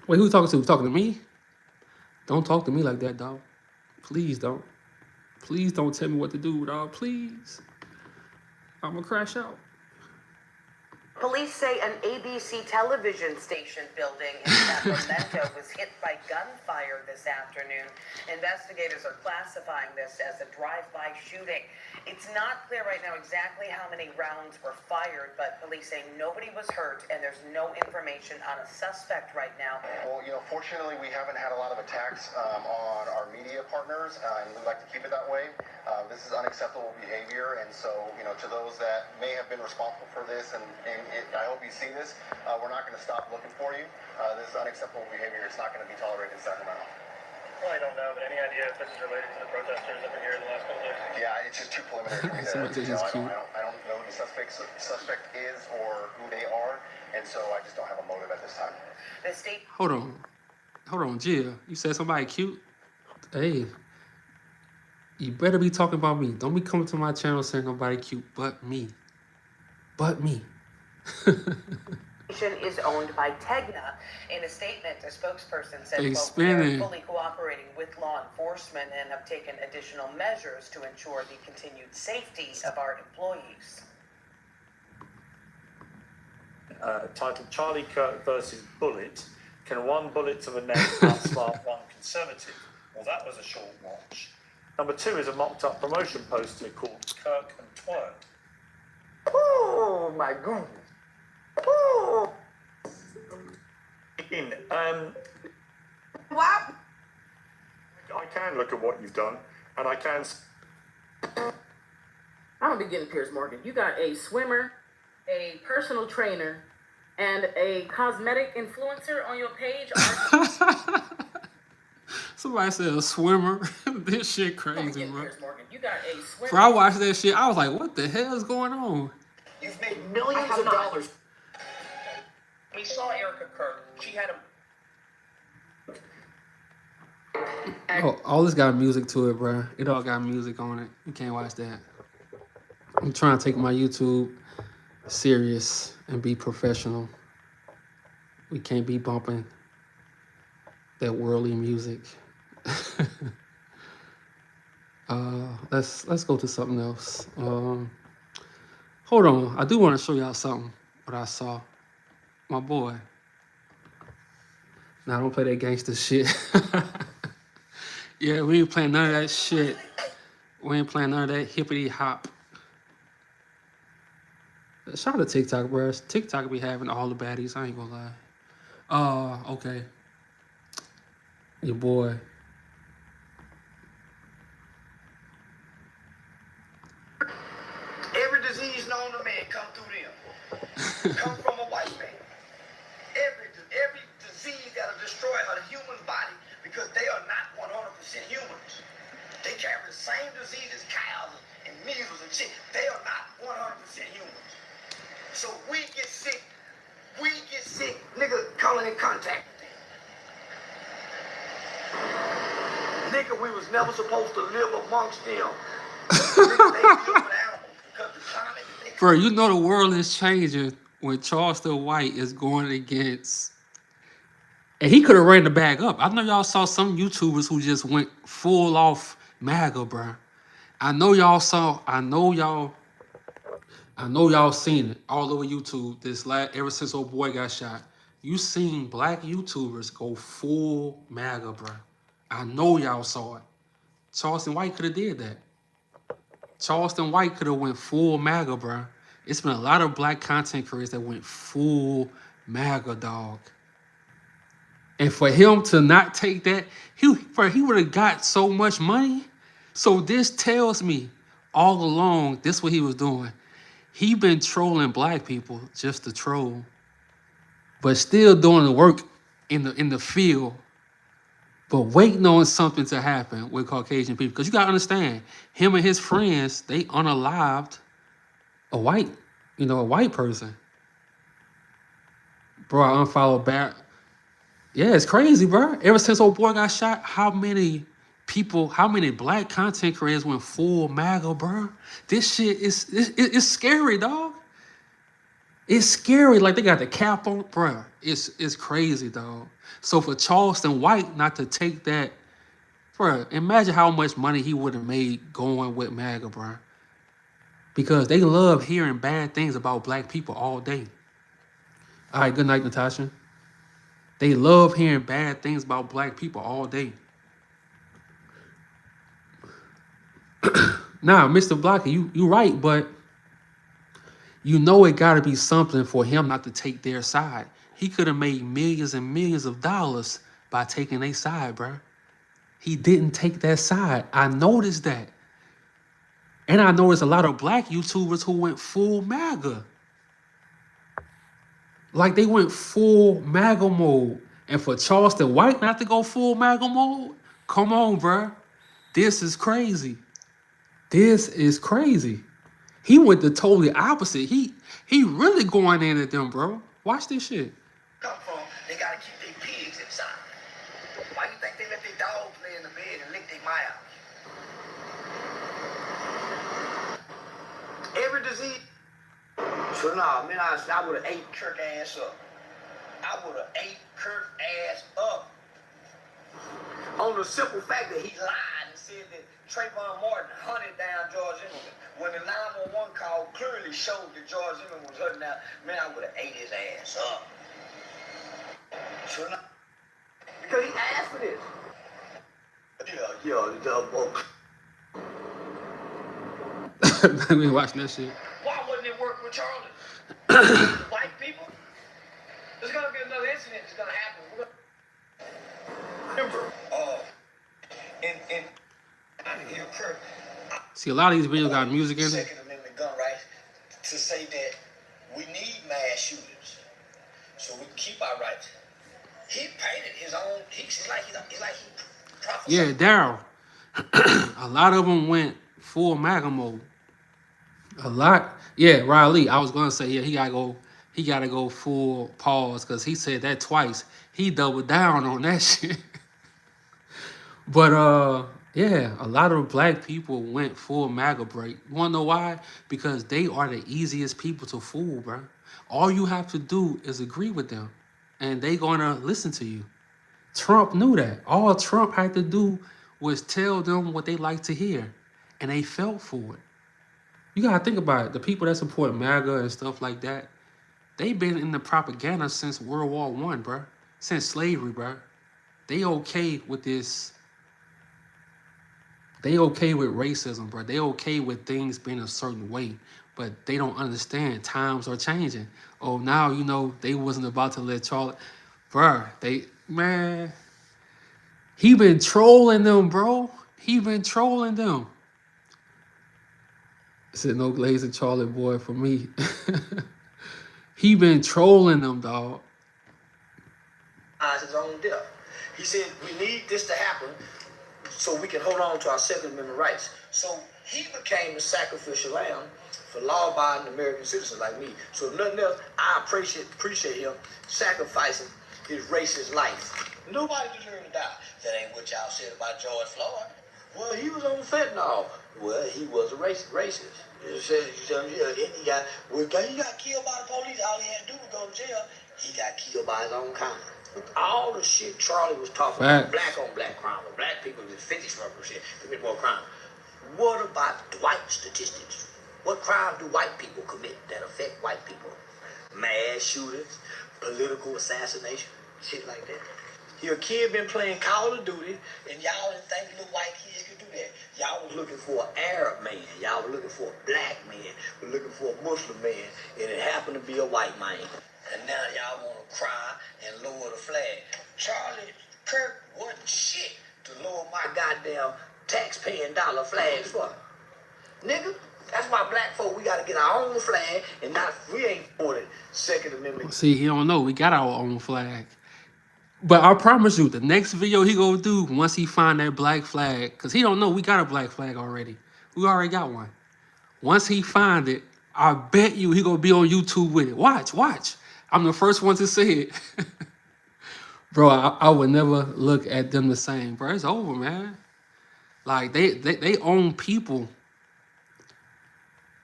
[SPEAKER 1] Wait, who talking to? Talking to me? Don't talk to me like that, dog. Please don't. Please don't tell me what to do, dog. Please. I'm gonna crash out.
[SPEAKER 14] Police say an ABC television station building in Sacramento was hit by gunfire this afternoon. Investigators are classifying this as a drive-by shooting. It's not clear right now exactly how many rounds were fired, but police say nobody was hurt and there's no information on a suspect right now.
[SPEAKER 11] Well, fortunately, we haven't had a lot of attacks on our media partners, and we'd like to keep it that way. This is unacceptable behavior, and so, to those that may have been responsible for this, and I hope you see this, we're not going to stop looking for you. This is unacceptable behavior. It's not going to be tolerated in Sacramento.
[SPEAKER 3] Well, I don't know, but any idea if this is related to the protesters that were here in the last couple days?
[SPEAKER 11] Yeah, it's just too preliminary for me to, I don't know who the suspect is or who they are, and so I just don't have a motive at this time.
[SPEAKER 14] The state...
[SPEAKER 1] Hold on, Jill. You said somebody cute? Hey, you better be talking about me. Don't be coming to my channel saying nobody cute but me. But me.
[SPEAKER 14] Is owned by Tegna. In a statement, a spokesperson said,
[SPEAKER 1] They
[SPEAKER 14] quote, "We are
[SPEAKER 1] spinning.
[SPEAKER 14] fully cooperating with law enforcement and have taken additional measures to ensure the continued safety of our employees."
[SPEAKER 15] Titled Charlie Kirk versus Bullet. Can one bullet to the neck outsmart one conservative? Well, that was a short watch. Number 2 is a mocked-up promotion poster called Kirk and Twerk.
[SPEAKER 16] Oh, my goodness. Oh.
[SPEAKER 15] What? I can look at what you've done, and I can...
[SPEAKER 17] I don't be getting Piers Morgan. You got a swimmer, a personal trainer, and a cosmetic influencer on your page.
[SPEAKER 1] Somebody said a swimmer. This shit crazy, bro.
[SPEAKER 17] Piers Morgan. You got a swimmer.
[SPEAKER 1] Bro, I watched that shit. I was like, what the hell is going on?
[SPEAKER 16] You've made millions of dollars. We saw Erica Kirk. She had a...
[SPEAKER 1] Oh, all this got music to it, bro. It all got music on it. You can't watch that. I'm trying to take my YouTube serious and be professional. We can't be bumping that worldly music. Let's go to something else. Hold on. I do want to show y'all something, what I saw. My boy. Now, don't play that gangster shit. Yeah, we ain't playing none of that shit. We ain't playing none of that hippity hop. Shout out to TikTok, bro. TikTok be having all the baddies. I ain't gonna lie. Okay. Your boy.
[SPEAKER 16] Every disease known to man come through them. Come from a white man. Every disease that'll destroy a human body because they are not 100% humans. They carry the same diseases, cows and measles and shit. They are not 100% humans. So we get sick, nigga, coming in contact with them. Nigga, we was never supposed to live amongst them. Nigga, they live with animals because the climate they...
[SPEAKER 1] Bro, you know the world is changing when Charleston White is going against And he could have ran the bag up. I know y'all saw some YouTubers who just went full off MAGA, bruh. I know y'all seen it all over YouTube. Ever since old boy got shot, you seen black YouTubers go full MAGA, bruh. I know y'all saw it. Charleston White could have did that. Charleston White could have went full MAGA, bruh. It's been a lot of black content creators that went full MAGA, dog. And for him to not take that, he would have got so much money. So this tells me all along, this what he was doing. He been trolling black people just to troll, but still doing the work in the field, but waiting on something to happen with Caucasian people. Because you gotta understand, him and his friends, they unalived a white person. Bro, I unfollowed back. Yeah, it's crazy, bro. Ever since old boy got shot, how many black content creators went full MAGA, bro? This shit it's scary, dog. It's scary. Like they got the cap on, bro. It's crazy, dog. So for Charleston White not to take that, bro, imagine how much money he would have made going with MAGA, bro. Because they love hearing bad things about black people all day. All right, good night, Natasha. They love hearing bad things about black people all day. Now, Mr. Blocker, you right, but you know it got to be something for him not to take their side. He could have made millions and millions of dollars by taking their side, bro. He didn't take that side. I noticed that. And I noticed a lot of black YouTubers who went full MAGA. Like they went full MAGA mode. And for Charleston White not to go full MAGA mode? Come on, bro. This is crazy. This is crazy. He went the totally opposite. He really going in at them, bro. Watch this shit.
[SPEAKER 16] Come from, they gotta keep their pigs inside. Why you think they let their dogs lay in the bed and lick their mouths? Every disease. So nah, man, I would have ate Kirk ass up. I would have ate Kirk ass up. On the simple fact that he lied and said that Trayvon Martin hunted down George Zimmerman when the 911 call clearly showed that George Zimmerman was hunting down. Man, I would have ate his ass up. So now, because he asked for this.
[SPEAKER 1] Let me watch that shit.
[SPEAKER 16] Why wouldn't it work with Charlie? White people? There's gonna be another incident that's gonna happen. Remember,
[SPEAKER 1] See, a lot of these videos got music in it.
[SPEAKER 16] Second Amendment gun rights to say that we need mass shooters so we can keep our rights. He painted his own. He's like he prophesied.
[SPEAKER 1] Yeah, Daryl. A lot of them went full MAGA mode. A lot. Yeah, Riley. I was gonna say, yeah, he gotta go full pause because he said that twice. He doubled down on that shit. But yeah, a lot of black people went full MAGA break. You wanna know why? Because they are the easiest people to fool, bro. All you have to do is agree with them, and they gonna listen to you. Trump knew that. All Trump had to do was tell them what they like to hear, and they fell for it. You gotta think about it. The people that support MAGA and stuff like that, they've been in the propaganda since World War I, bro. Since slavery, bro. They okay with this. They okay with racism, bro. They okay with things being a certain way, but they don't understand times are changing. Oh, now, you know, they wasn't about to let Charlie, bro. Man, he been trolling them, bro. He been trolling them. Said no glazing Charlie boy for me. He been trolling them, dog.
[SPEAKER 16] His own death. He said we need this to happen so we can hold on to our Second Amendment rights. So he became the sacrificial lamb for law-abiding American citizens like me. So if nothing else, I appreciate him sacrificing his racist life. Nobody deserves to die. That ain't what y'all said about George Floyd. Well, he was on fentanyl. Well, he was a racist. He got killed by the police. All he had to do was go to jail. He got killed by his own kind.
[SPEAKER 18] All the shit Charlie was talking about,
[SPEAKER 1] Facts.
[SPEAKER 18] black on black crime, or black people with 50% commit more crime. What about white statistics? What crime do white people commit that affect white people? Mass shootings, political assassination, shit like that. Your kid been playing Call of Duty, and y'all didn't think little white kids could do that. Y'all was looking for an Arab man. Y'all were looking for a black man. We're looking for a Muslim man, and it happened to be a white man. And now y'all want to cry and lower the flag. Charlie Kirk wasn't shit to lower my goddamn tax-paying dollar flags for. Nigga, that's why black folk, we got to get our own flag, and not, we ain't for the Second Amendment.
[SPEAKER 1] See, he don't know. We got our own flag. But I promise you, the next video he gonna do once he find that black flag, cause he don't know we got a black flag already. We already got one. Once he find it, I bet you he gonna be on YouTube with it. Watch, watch. I'm the first one to say it. Bro, I would never look at them the same, bro. It's over, man. Like they own people.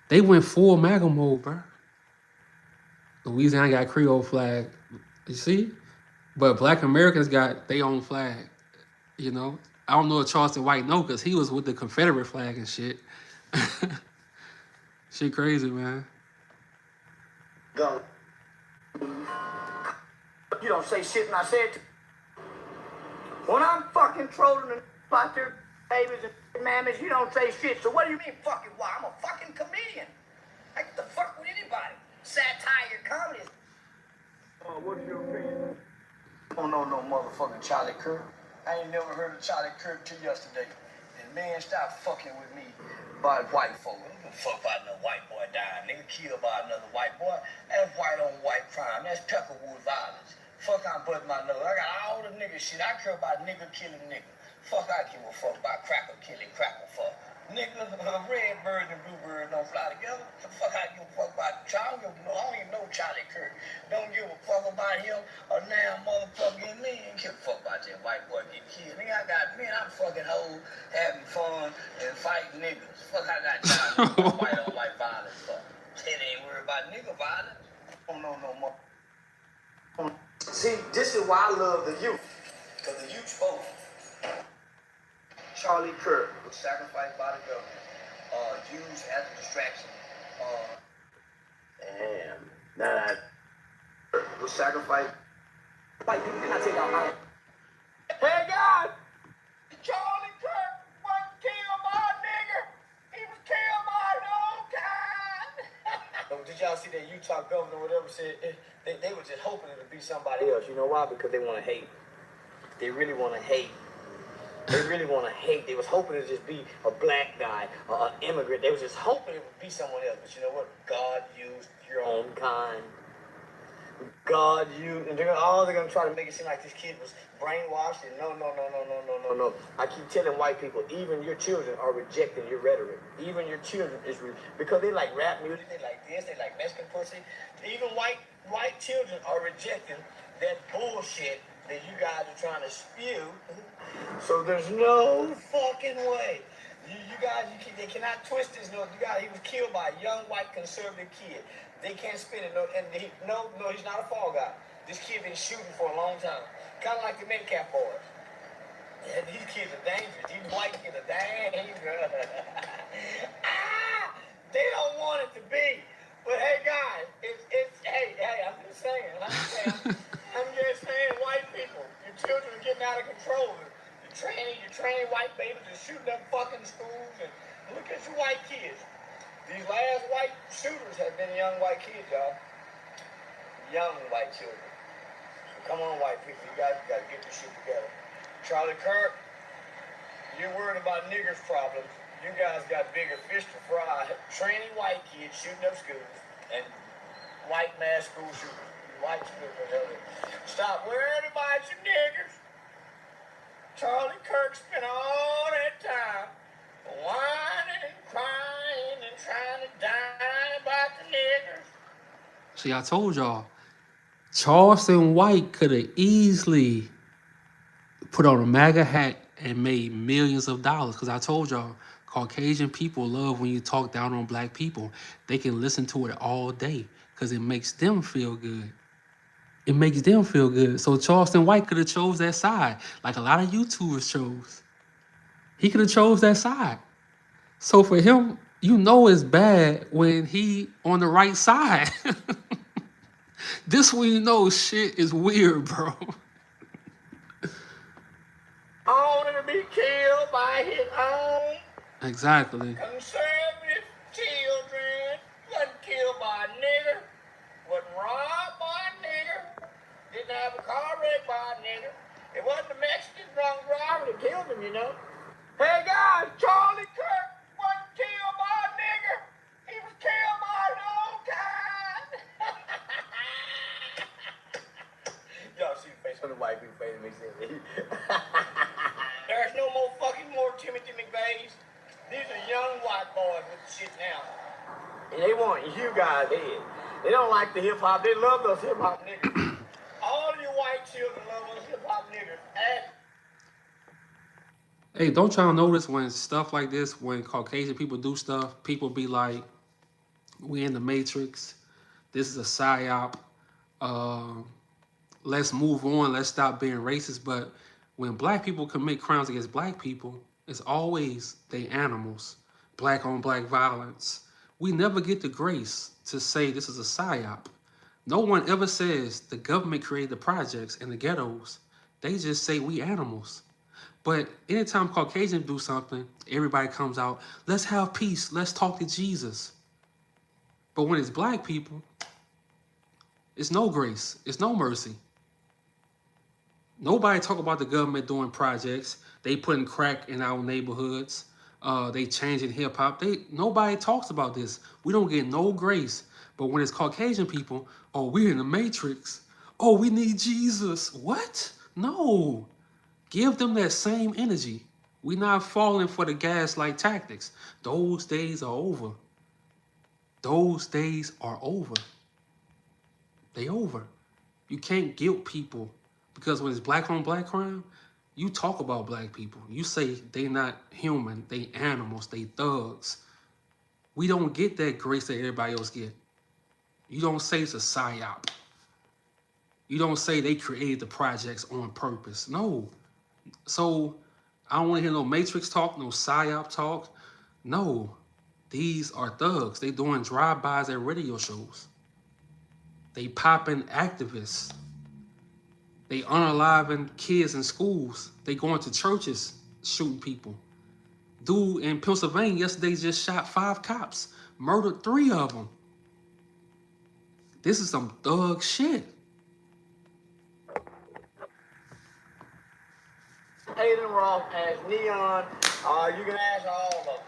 [SPEAKER 1] They went full MAGA mode, bro. Louisiana got Creole flag. You see? But Black Americans got their own flag. You know? I don't know if Charleston White know, because he was with the Confederate flag and shit. Shit crazy, man.
[SPEAKER 18] Go. You don't say shit, and I said to when I'm fucking trolling and about their babies and mammies, you don't say shit. So what do you mean fucking why? I'm a fucking comedian. I get the fuck with anybody. Satire, comedy. What's your opinion? I don't know no motherfucking Charlie Kirk. I ain't never heard of Charlie Kirk till yesterday. And man, stop fucking with me by white folk. I don't give a fuck about no white boy dying. Nigga killed by another white boy. That's white on white crime. That's Peckerwood violence. Fuck, I'm butting my nose. I got all the nigga shit. I care about nigga killing nigga. Fuck, I give a fuck about cracker killing cracker fuck. Nigga, red bird and blue bird don't fly together. The fuck I give a fuck about Charlie? I don't even know Charlie Kirk. Don't give a fuck about him or now motherfucking me. Ain't give a fuck about that white boy getting killed. Nigga, I got men, I'm fucking hoes, having fun and fighting niggas. Fuck, I got Charlie white on white violence. Fuck. It ain't worried about nigga violence. Don't know no more. See, this is why I love the youth. Because the youth spoke. Charlie Kirk was sacrificed by the government, used as a distraction. Damn. That was sacrificed. White people cannot take out my. Hey guys! Charlie Kirk wasn't killed by a nigger! He was killed by an old kind! Did y'all see that Utah governor or whatever said they were just hoping it would be somebody else? You know why? Because they want to hate. They really want to hate. They really want to hate. They was hoping to just be a black guy, an immigrant. They was just hoping it would be someone else. But you know what? God used your own kind. God used, and they're gonna try to make it seem like this kid was brainwashed. And no. I keep telling white people, even your children are rejecting your rhetoric. Even your children is because they like rap music, they like this, they like Mexican pussy. Even white children are rejecting that bullshit that you guys are trying to spew. So there's no fucking way. You guys, they cannot twist this. No, you guys, he was killed by a young white conservative kid. They can't spin it. No, he's not a fall guy. This kid been shooting for a long time. Kind of like the Metcalf boys. Yeah, these kids are dangerous. These white kids are dangerous. They don't want it to be. But hey, guys, hey, I'm just saying. I'm just saying, white people, your children are getting out of control. You're training white babies to shooting up fucking schools, and look at your white kids. These last white shooters have been young white kids, y'all. Young white children. So come on, white people, you guys got to get this shit together. Charlie Kirk, you're worried about niggers' problems. You guys got bigger fish to fry. Training white kids, shooting up schools, and white mass school shooters. White shooters. Stop worrying about your niggers. Charlie Kirk spent all that time whining and crying and trying to die about the niggers.
[SPEAKER 1] See, I told y'all, Charleston White could have easily put on a MAGA hat and made millions of dollars. Because I told y'all, Caucasian people love when you talk down on black people. They can listen to it all day because it makes them feel good. It makes them feel good. So Charleston White could have chose that side, like a lot of YouTubers chose. He could have chose that side. So for him, you know it's bad when he on the right side. This when you know shit is weird, bro.
[SPEAKER 18] Only to be killed by his own
[SPEAKER 1] Exactly.
[SPEAKER 18] conservative children. Wasn't killed by a nigger. Wasn't robbed by a nigger. Didn't have a car wrecked by a nigger. It wasn't the Mexican drunk driver that killed him, you know. Hey guys, Charlie Kirk wasn't killed by a nigger. He was killed by his own kind. Y'all see the face on the white people face that makes sense. There's no more Timothy McVeighs. These are young white boys with the shit now. And they want you guys head. They don't like the hip hop. They love those hip hop niggas. All you white children love those hip hop niggas.
[SPEAKER 1] Hey, don't y'all notice when stuff like this, when Caucasian people do stuff, people be like, we in the Matrix. This is a psyop. Let's move on. Let's stop being racist. But when black people commit crimes against black people, it's always they animals. Black on black violence. We never get the grace to say this is a psyop. No one ever says the government created the projects and the ghettos. They just say we animals. But anytime Caucasians do something, everybody comes out, let's have peace, let's talk to Jesus. But when it's black people, it's no grace, it's no mercy. Nobody talk about the government doing projects. They putting crack in our neighborhoods. They changing hip hop. Nobody talks about this. We don't get no grace. But when it's Caucasian people, oh, we're in the Matrix. Oh, we need Jesus. What? No. Give them that same energy. We're not falling for the gaslight tactics. Those days are over. Those days are over. They over. You can't guilt people because when it's black on black crime, you talk about black people. You say they not human, they animals, they thugs. We don't get that grace that everybody else get. You don't say it's a psyop. You don't say they created the projects on purpose. No. So I don't want to hear no Matrix talk, no psyop talk. No. These are thugs. They doing drive-bys at radio shows. They popping activists. They unaliving kids in schools. They going to churches shooting people. Dude in Pennsylvania yesterday just shot 5 cops, murdered 3 of them. This is some thug shit.
[SPEAKER 18] Aiden Roth as Neon. You can ask all of them.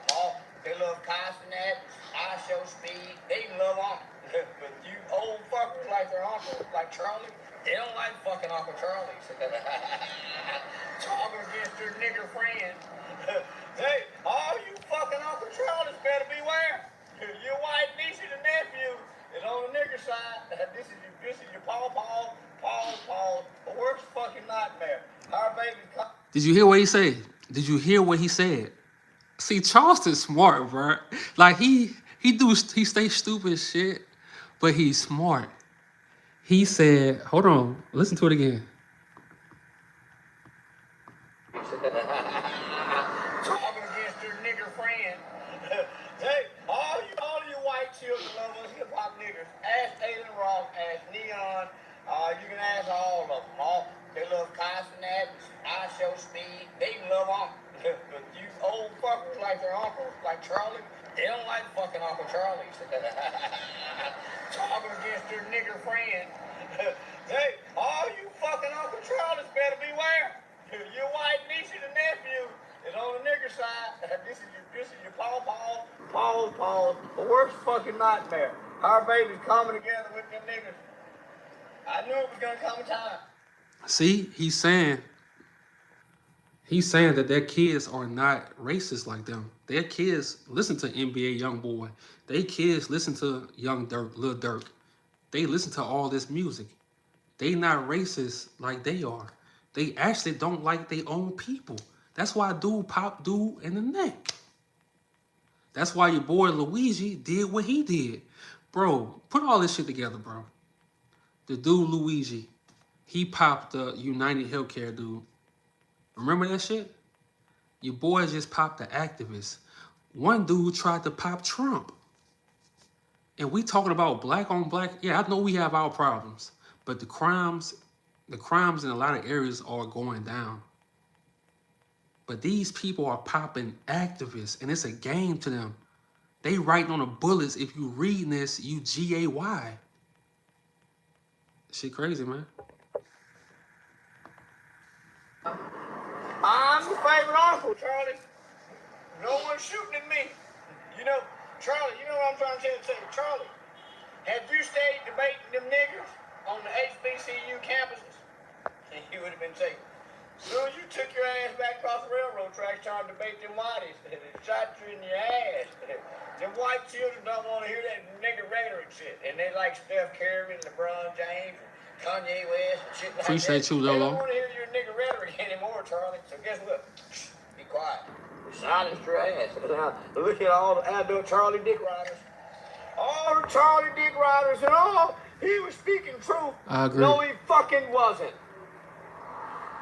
[SPEAKER 18] They love Castanet, I Show Speed. They love them. But you old fuckers like their uncle, like Charlie, they don't like fucking Uncle Charlie. Talking against their nigger friend. Hey, all you fucking Uncle Charlies better beware. Your white niece and nephew is on the nigger side. This is your Paul, the worst fucking nightmare. Our baby.
[SPEAKER 1] Did you hear what he said? Did you hear what he said? See, Charleston's smart, bro. Like he stays stupid as shit, but he's smart. He said, hold on, listen to it again.
[SPEAKER 18] Talking against your nigger friend. Hey, all you white children love us hip hop niggers. Ask Aiden Roth, ask Neon. You can ask all of them. They love Castanet, I Show Speed. They love them. But you old fuckers like their uncles, like Charlie, they don't like fucking Uncle Charlies. Talking against their nigger friend. Hey, all you fucking Uncle Charlies better beware. Your white niece and nephew is on the nigger side. This is your Paul, the worst fucking nightmare. Our baby's coming together with them niggas. I knew it was gonna come a time.
[SPEAKER 1] See, he's saying that their kids are not racist like them. Their kids listen to NBA Youngboy. Their kids listen to Young Dirk, Lil Durk. They listen to all this music. They not racist like they are. They actually don't like their own people. That's why dude popped dude in the neck. That's why your boy Luigi did what he did. Bro, put all this shit together, bro. The dude Luigi, he popped the United Healthcare dude. Remember that shit? Your boy just popped the activist. One dude tried to pop Trump. And we talking about black on black. Yeah, I know we have our problems, but the crimes in a lot of areas are going down. But these people are popping activists, and it's a game to them. They writing on the bullets. If you reading this, you GAY. Shit crazy, man.
[SPEAKER 18] I'm the favorite uncle, Charlie. No one's shooting at me. You know, Charlie, you know what I'm trying to tell you? Charlie, have you stayed debating them niggers on the HBCU campuses? You would have been taken. As soon as you took your ass back across the railroad tracks trying to debate them whiteys, they shot you in your ass. Them white children don't want to hear that nigger rhetoric shit. And they like Steph Curry and LeBron James and Kanye West and shit like
[SPEAKER 1] Appreciate
[SPEAKER 18] that.
[SPEAKER 1] you,
[SPEAKER 18] They
[SPEAKER 1] Lolo.
[SPEAKER 18] don't want to hear your nigger rhetoric anymore, Charlie. So guess what? Be quiet. Silence your ass. Now, look at all the adult Charlie Dick riders. All the Charlie Dick riders and all. He was speaking truth.
[SPEAKER 1] I agree.
[SPEAKER 18] No, he fucking wasn't.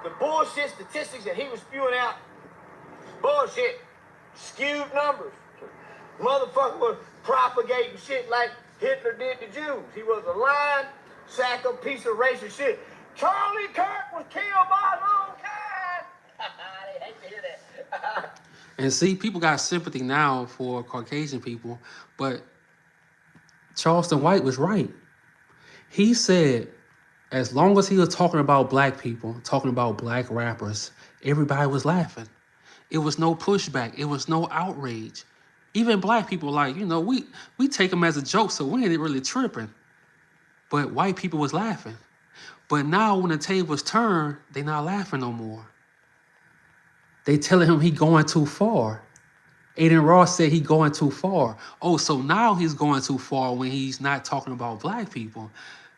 [SPEAKER 18] The bullshit statistics that he was spewing out, bullshit, skewed numbers. Motherfucker was propagating shit like Hitler did the Jews. He was a lying, sack of piece of racist shit. Charlie Kirk was killed by his own kind. They hate to hear that.
[SPEAKER 1] And see, people got sympathy now for Caucasian people, but Charleston White was right. He said, as long as he was talking about black people, talking about black rappers, everybody was laughing. It was no pushback. It was no outrage. Even black people, like, you know, we take them as a joke, so we ain't really tripping. But white people was laughing. But now when the tables turn, they not laughing no more. They telling him he going too far. Aiden Ross said he going too far. Oh, so now he's going too far when he's not talking about black people.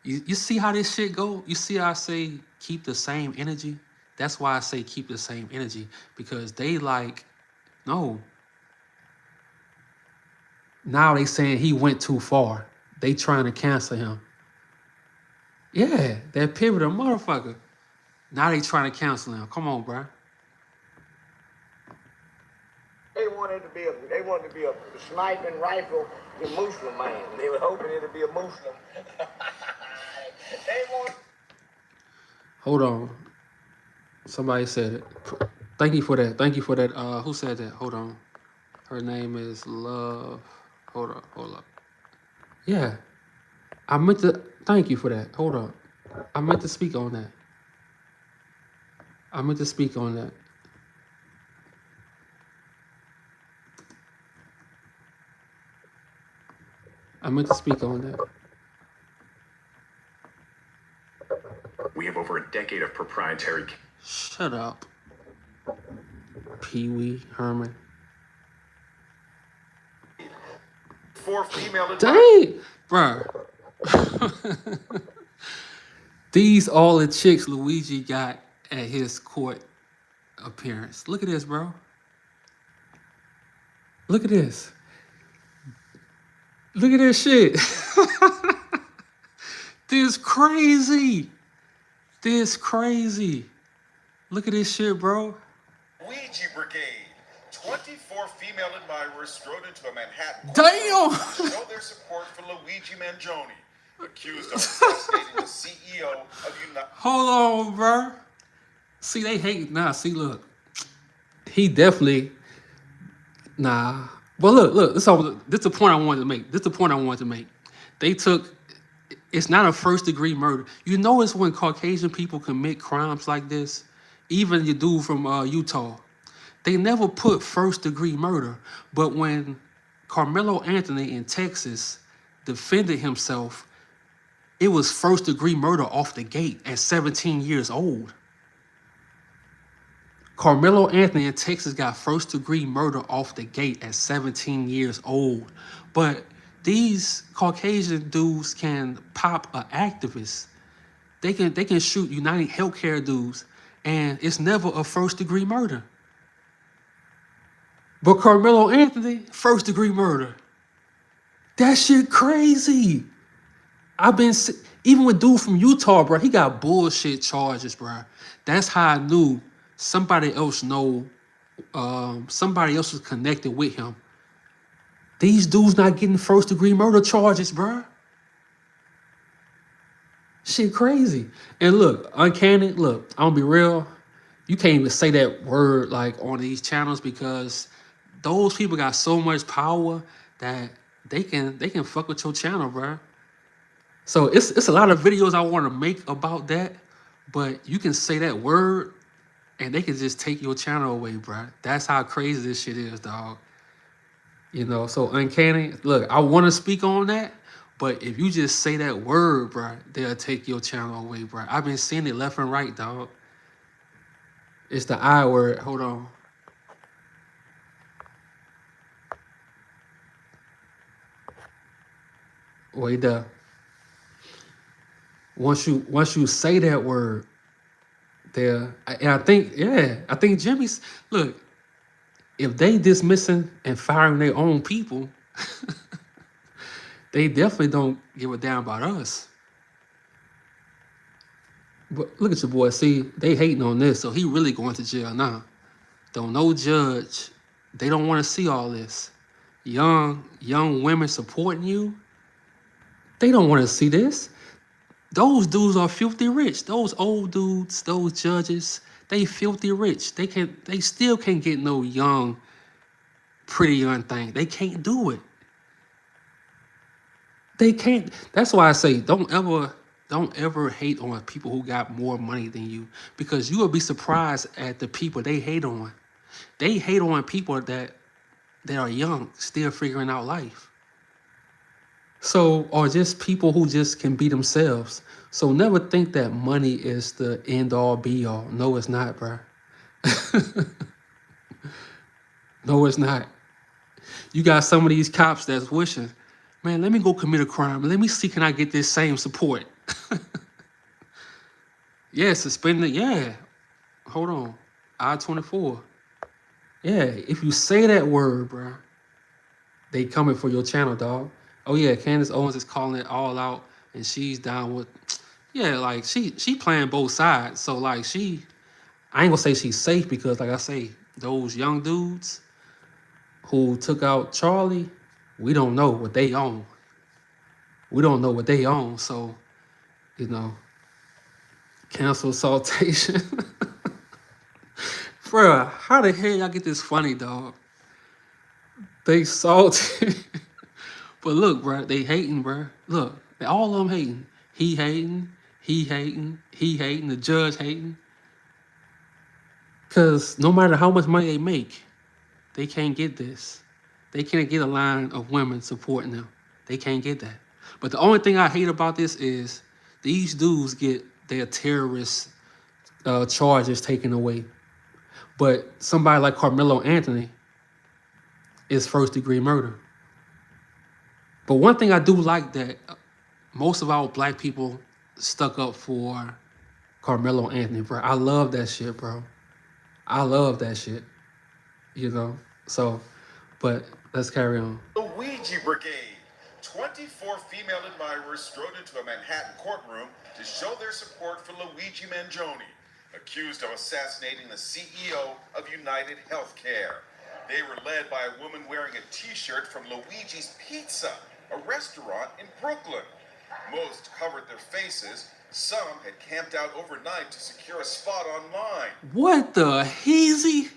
[SPEAKER 1] You see how this shit go? You see how I say keep the same energy? That's why I say keep the same energy. Because they like, no. Now they saying he went too far. They trying to cancel him. Yeah, that pivotal motherfucker. Now they trying to cancel him. Come on, bro.
[SPEAKER 18] They wanted to be a sniping rifle Muslim man. They were hoping it'd be a Muslim. They want.
[SPEAKER 1] Hold on. Somebody said it. Thank you for that. Thank you for that. Who said that? Hold on. Her name is Love. Hold up. Yeah. I meant to thank you for that. Hold up. I meant to speak on that. I meant to speak on that.
[SPEAKER 19] We have over a decade of proprietary.
[SPEAKER 1] Shut up. Pee-wee Herman.
[SPEAKER 19] 4 female.
[SPEAKER 1] Dang, bro. These all the chicks Luigi got at his court appearance. Look at this, bro. Look at this. Look at this shit. This crazy. This crazy. Look at this shit, bro.
[SPEAKER 20] Ouija Brigade. 24 female admirers strode into a Manhattan
[SPEAKER 1] Damn!
[SPEAKER 20] to show their support for Luigi Mangione, accused of assassinating the CEO of United.
[SPEAKER 1] Hold on, bro. See, they hate. Nah, see, look. He definitely. Nah. But look. This is the point I wanted to make. They took. It's not a first-degree murder. You notice when Caucasian people commit crimes like this, even the dude from Utah, they never put first-degree murder. But when Carmelo Anthony in Texas defended himself, it was first-degree murder off the gate at 17 years old. Carmelo Anthony in Texas got first-degree murder off the gate at 17 years old. But these Caucasian dudes can pop an activist. They can shoot United Healthcare dudes, and it's never a first-degree murder. But Carmelo Anthony, first-degree murder. That shit crazy. I've been even with dude from Utah, bro. He got bullshit charges, bro. That's how I knew somebody else somebody else was connected with him. These dudes not getting first-degree murder charges, bro. Shit crazy. And look, uncanny. Look, I'm gonna be real. You can't even say that word like on these channels because those people got so much power that they can fuck with your channel, bro. So it's a lot of videos I want to make about that, but you can say that word and they can just take your channel away, bro. That's how crazy this shit is, dog. You know, so uncanny. Look, I want to speak on that, but if you just say that word, bro, they'll take your channel away, bro. I've been seeing it left and right, dog. It's the I word. Hold on. Wait there. Once you say that word, there, and I think Jimmy's look. If they dismissing and firing their own people, they definitely don't give a damn about us. But look at your boy. See, they hating on this, so he really going to jail now. Don't no judge. They don't want to see all this. Young women supporting you. They don't want to see this. Those dudes are filthy rich. Those old dudes, those judges, they filthy rich. They still can't get no young, pretty young thing. They can't do it. They can't. That's why I say don't ever hate on people who got more money than you, because you will be surprised at the people they hate on. They hate on people that are young, still figuring out life. So, or just people who just can be themselves. So never think that money is the end all be all. No, it's not, bro. No, it's not. You got some of these cops that's wishing, man, let me go commit a crime. Let me see, can I get this same support? Yeah, suspended. Yeah. Hold on. I-24. Yeah, if you say that word, bro, they coming for your channel, dog. Oh yeah, Candace Owens is calling it all out, and she's down with, yeah, like she playing both sides. So like I ain't gonna say she's safe because like I say, those young dudes who took out Charlie, we don't know what they own. We don't know what they own. So, you know, cancel saltation. Bruh, how the hell y'all get this funny, dog? They salty. But look, bro, they hating, bro. Look, all of them hating. He hating, he hating, he hating, the judge hating. Because no matter how much money they make, they can't get this. They can't get a line of women supporting them. They can't get that. But the only thing I hate about this is these dudes get their terrorist charges taken away. But somebody like Carmelo Anthony is first-degree murder. But one thing I do like that most of our black people stuck up for Carmelo Anthony, bro. I love that shit, bro. I love that shit. You know? So, but let's carry on.
[SPEAKER 20] The Ouija Brigade. 24 female admirers strode into a Manhattan courtroom to show their support for Luigi Mangione, accused of assassinating the CEO of United Healthcare. They were led by a woman wearing a t-shirt from Luigi's Pizza, a restaurant in Brooklyn. Most covered their faces. Some had camped out overnight to secure a spot online.
[SPEAKER 1] What the heezy?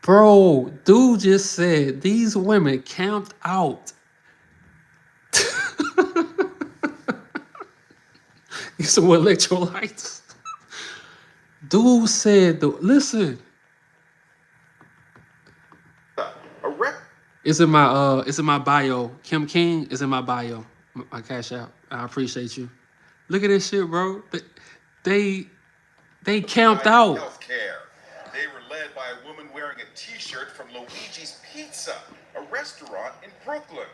[SPEAKER 1] Bro, dude just said these women camped out. Get some electrolytes. Dude said, listen. It's in my bio. Kim King is in my bio. My cash out. I appreciate you. Look at this shit, bro. They camped out.
[SPEAKER 20] Healthcare. They were led by a woman wearing a t-shirt from Luigi's Pizza, a restaurant in Brooklyn.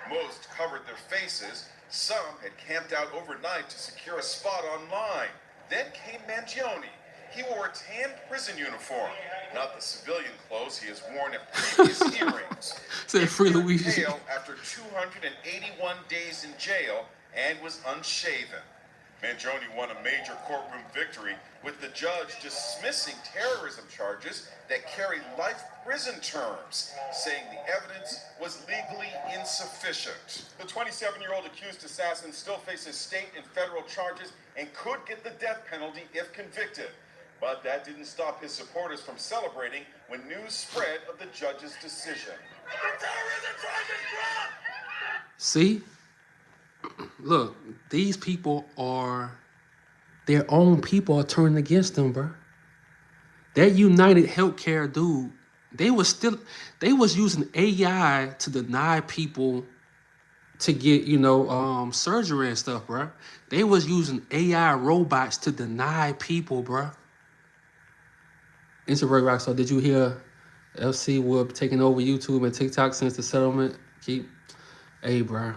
[SPEAKER 20] Most covered their faces. Some had camped out overnight to secure a spot online. Then came Mangione. He wore a tan prison uniform, not the civilian clothes he has worn at previous hearings.
[SPEAKER 1] Said free Luigi.
[SPEAKER 20] After 281 days in jail and was unshaven. Mangione won a major courtroom victory with the judge dismissing terrorism charges that carry life prison terms, saying the evidence was legally insufficient. The 27-year-old accused assassin still faces state and federal charges and could get the death penalty if convicted. But that didn't stop his supporters from celebrating when news spread of the judge's decision.
[SPEAKER 1] See? Look, these people are, their own people are turning against them, bro. That United Healthcare dude, they was using AI to deny people to get, surgery and stuff, bro. They was using AI robots to deny people, bro. Introvert Rockstar, did you hear FC will be taking over YouTube and TikTok since the settlement? Hey, bro.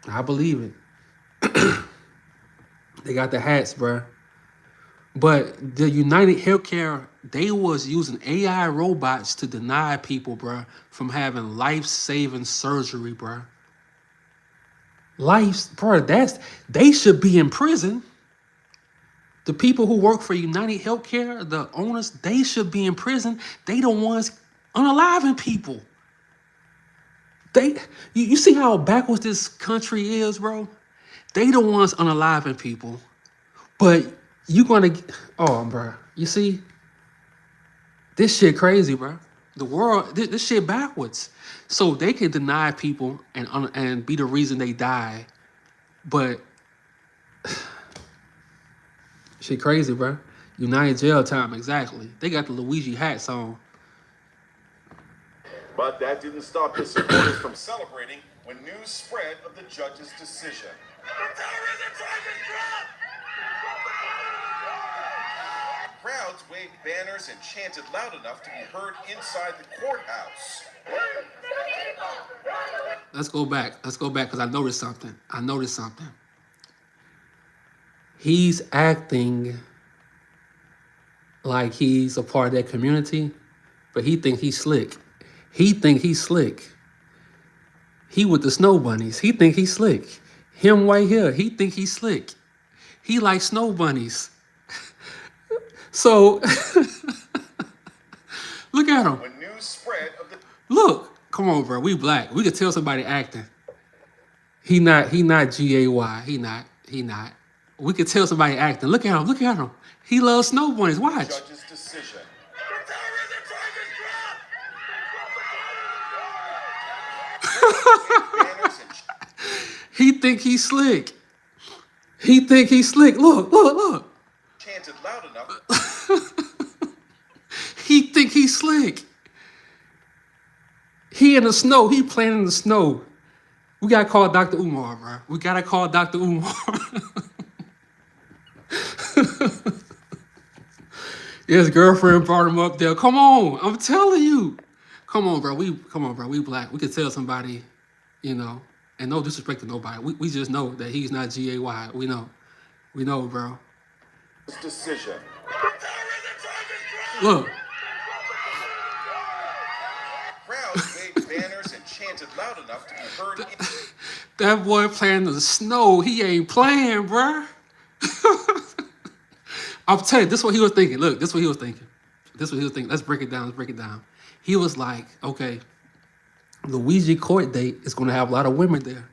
[SPEAKER 1] I believe it. They got the hats, bro. But the United Healthcare, they was using AI robots to deny people, bro, from having life-saving surgery, bro. They should be in prison. The people who work for United Healthcare, the owners, they should be in prison. They the ones unaliving people. You see how backwards this country is, bro? They the ones unaliving people. But you gonna, bro, you see? This shit crazy, bro. The world, this shit backwards. So they can deny people and be the reason they die. But shit crazy, bro. United jail time, exactly. They got the Luigi hats on.
[SPEAKER 20] But that didn't stop his supporters from celebrating when news spread of the judge's decision. Crowds waved banners and chanted loud enough to be heard inside the courthouse.
[SPEAKER 1] Let's go back because I noticed something. He's acting like he's a part of that community, but he think he's slick. He with the snow bunnies. He think he's slick. Him right here, he think he's slick. He like snow bunnies. So look at him.
[SPEAKER 20] When news spread of the
[SPEAKER 1] Look, come on, bro. We black. We could tell somebody acting. He not GAY. He not. We could tell somebody acting. Look at him. He loves snow bunnies. Watch.
[SPEAKER 20] Judge's decision.
[SPEAKER 1] He think he's slick. Look.
[SPEAKER 20] Chanted loud enough.
[SPEAKER 1] He think he's slick. He in the snow. He playing in the snow. We gotta call Dr. Umar, bro. We gotta call Dr. Umar. His girlfriend brought him up there. Come on, I'm telling you. Come on, bro. We black. We could tell somebody, and no disrespect to nobody. We just know that he's not GAY. We know, bro.
[SPEAKER 20] Decision.
[SPEAKER 1] Look.
[SPEAKER 20] Crowds waved banners and chanted loud enough to be heard.
[SPEAKER 1] That boy playing in the snow. He ain't playing, bro. I'll tell you, this is what he was thinking. Look, this is what he was thinking. Let's break it down. He was like, okay, Luigi court date is going to have a lot of women there.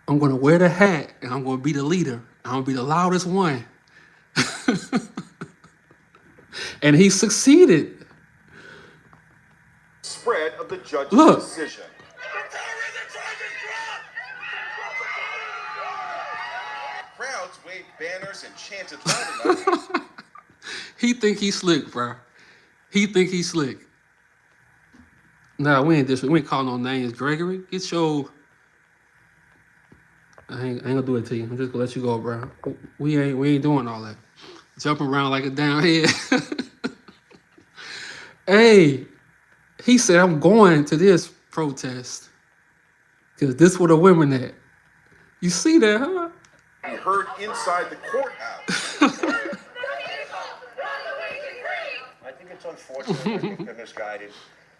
[SPEAKER 1] I'm going to wear the hat, and I'm going to be the leader. I'm going to be the loudest one. And he succeeded.
[SPEAKER 20] Spread of the judge's decision. Crowds waved banners and chanted loud enough.
[SPEAKER 1] He think he's slick, bro. Nah, we ain't calling no names. Gregory, get your... I ain't gonna do it to you. I'm just gonna let you go, bro. We ain't doing all that. Jumping around like a down head. Hey, he said, I'm going to this protest. Because this where the women at. You see that, huh?
[SPEAKER 20] He heard inside the courthouse.
[SPEAKER 11] I think it's unfortunate. I think they're misguided.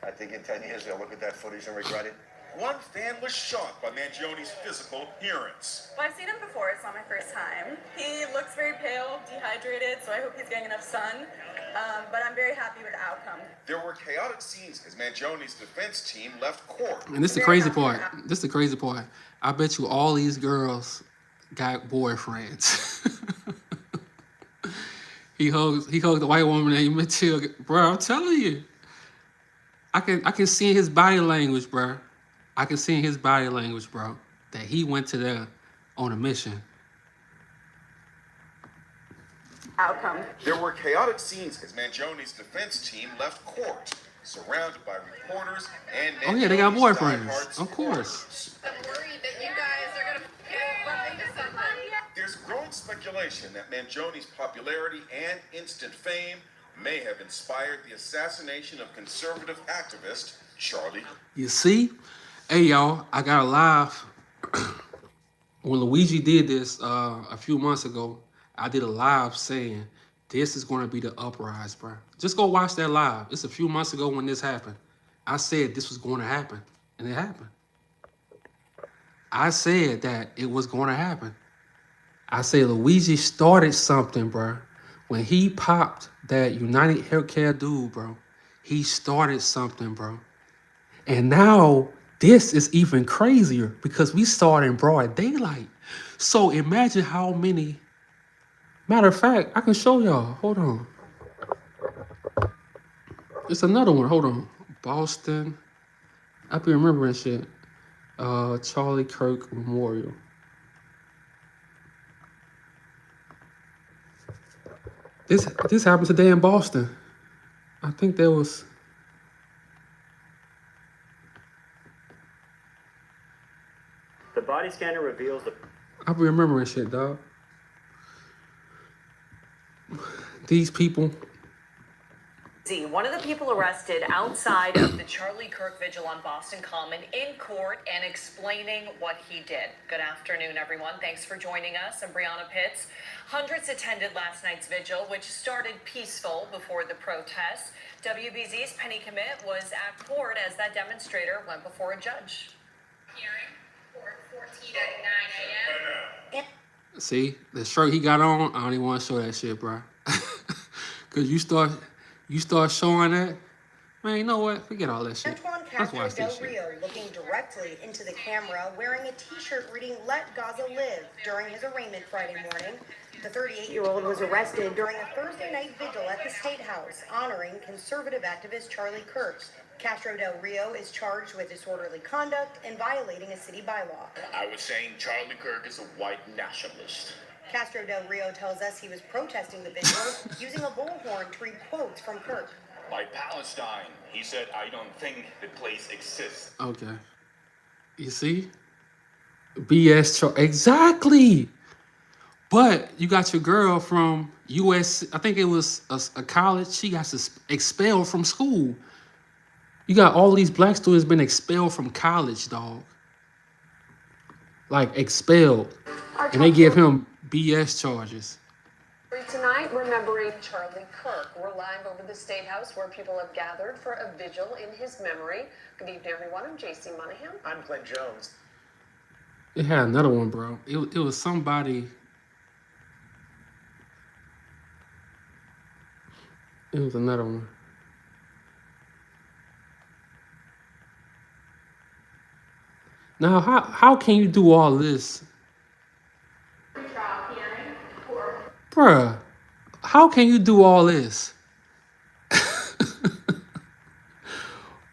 [SPEAKER 11] I think in 10 years they'll look at that footage and regret it.
[SPEAKER 20] one fan was shocked by Mangione's physical appearance.
[SPEAKER 21] Well, I've seen him before. It's not my first time. He looks very pale, dehydrated, so I hope he's getting enough sun. But I'm very happy with the outcome.
[SPEAKER 20] There were chaotic scenes as Mangione's defense team left court.
[SPEAKER 1] And this is the crazy part. This is the crazy part. I bet you all these girls got boyfriends. He hugged the white woman named Mitchell. Bro, I'm telling you. I can see in his body language, bro. I can see in his body language, bro, that he went to there on a mission.
[SPEAKER 21] Outcome.
[SPEAKER 20] There were chaotic scenes as Mangione's defense team left court, surrounded by reporters and
[SPEAKER 1] Oh yeah, they got
[SPEAKER 20] Mangione's
[SPEAKER 1] boyfriends.
[SPEAKER 20] diehard
[SPEAKER 1] Of course.
[SPEAKER 21] I'm worried that you guys are going to bump into something.
[SPEAKER 20] There's growing speculation that Mangione's popularity and instant fame may have inspired the assassination of conservative activist Charlie.
[SPEAKER 1] You see? Hey y'all, I got a live. When Luigi did this a few months ago, I did a live saying this is going to be the uprise, bro. Just go watch that live. It's a few months ago when this happened. I said this was going to happen, and it happened. I said that it was going to happen. I said Luigi started something, bro. When he popped that United Healthcare dude, bro, he started something, bro. And now this is even crazier because we saw it in broad daylight. So imagine how many. Matter of fact, I can show y'all. Hold on. It's another one. Hold on. Boston. I be remembering shit. Charlie Kirk Memorial. This happened today in Boston. I think there was.
[SPEAKER 22] The body scanner reveals the.
[SPEAKER 1] I be remembering shit, dog. These people.
[SPEAKER 23] One of the people arrested outside of the Charlie Kirk vigil on Boston Common in court and explaining what he did. Good afternoon, everyone. Thanks for joining us. I'm Brianna Pitts. Hundreds attended last night's vigil, which started peaceful before the protest. WBZ's Penny Commit was at court as that demonstrator went before a judge. Hearing court 14 at 9 a.m.
[SPEAKER 1] See, the shirt he got on, I don't even want to show that shit, bro. Cause you start showing that, man, you know what? Forget all that shit.
[SPEAKER 24] Antoine
[SPEAKER 1] Let's
[SPEAKER 24] Castro
[SPEAKER 1] watch
[SPEAKER 24] Del
[SPEAKER 1] this shit.
[SPEAKER 24] Rio looking directly into the camera, wearing a t-shirt reading "Let Gaza Live" during his arraignment Friday morning. The 38-year-old was arrested during a Thursday night vigil at the State House, honoring conservative activist Charlie Kirk. Castro Del Rio is charged with disorderly conduct and violating a city bylaw.
[SPEAKER 25] I was saying Charlie Kirk is a white nationalist.
[SPEAKER 24] Castro Del Rio tells us he was protesting the vigil using a bullhorn to read quotes from Kirk.
[SPEAKER 25] By Palestine, he said, I don't think the place exists.
[SPEAKER 1] Okay. You see? BS exactly. But you got your girl from US, I think it was a college, she got expelled from school. You got all these black students been expelled from college, dog. Like expelled. And they give him BS charges.
[SPEAKER 23] Tonight, remembering Charlie Kirk. We're live over the State House where people have gathered for a vigil in his memory. Good evening, everyone. I'm JC Monahan.
[SPEAKER 7] I'm Clint Jones.
[SPEAKER 1] It had another one, bro. It was somebody. It was another one. Now, how can you do all this? Bruh, how can you do all this?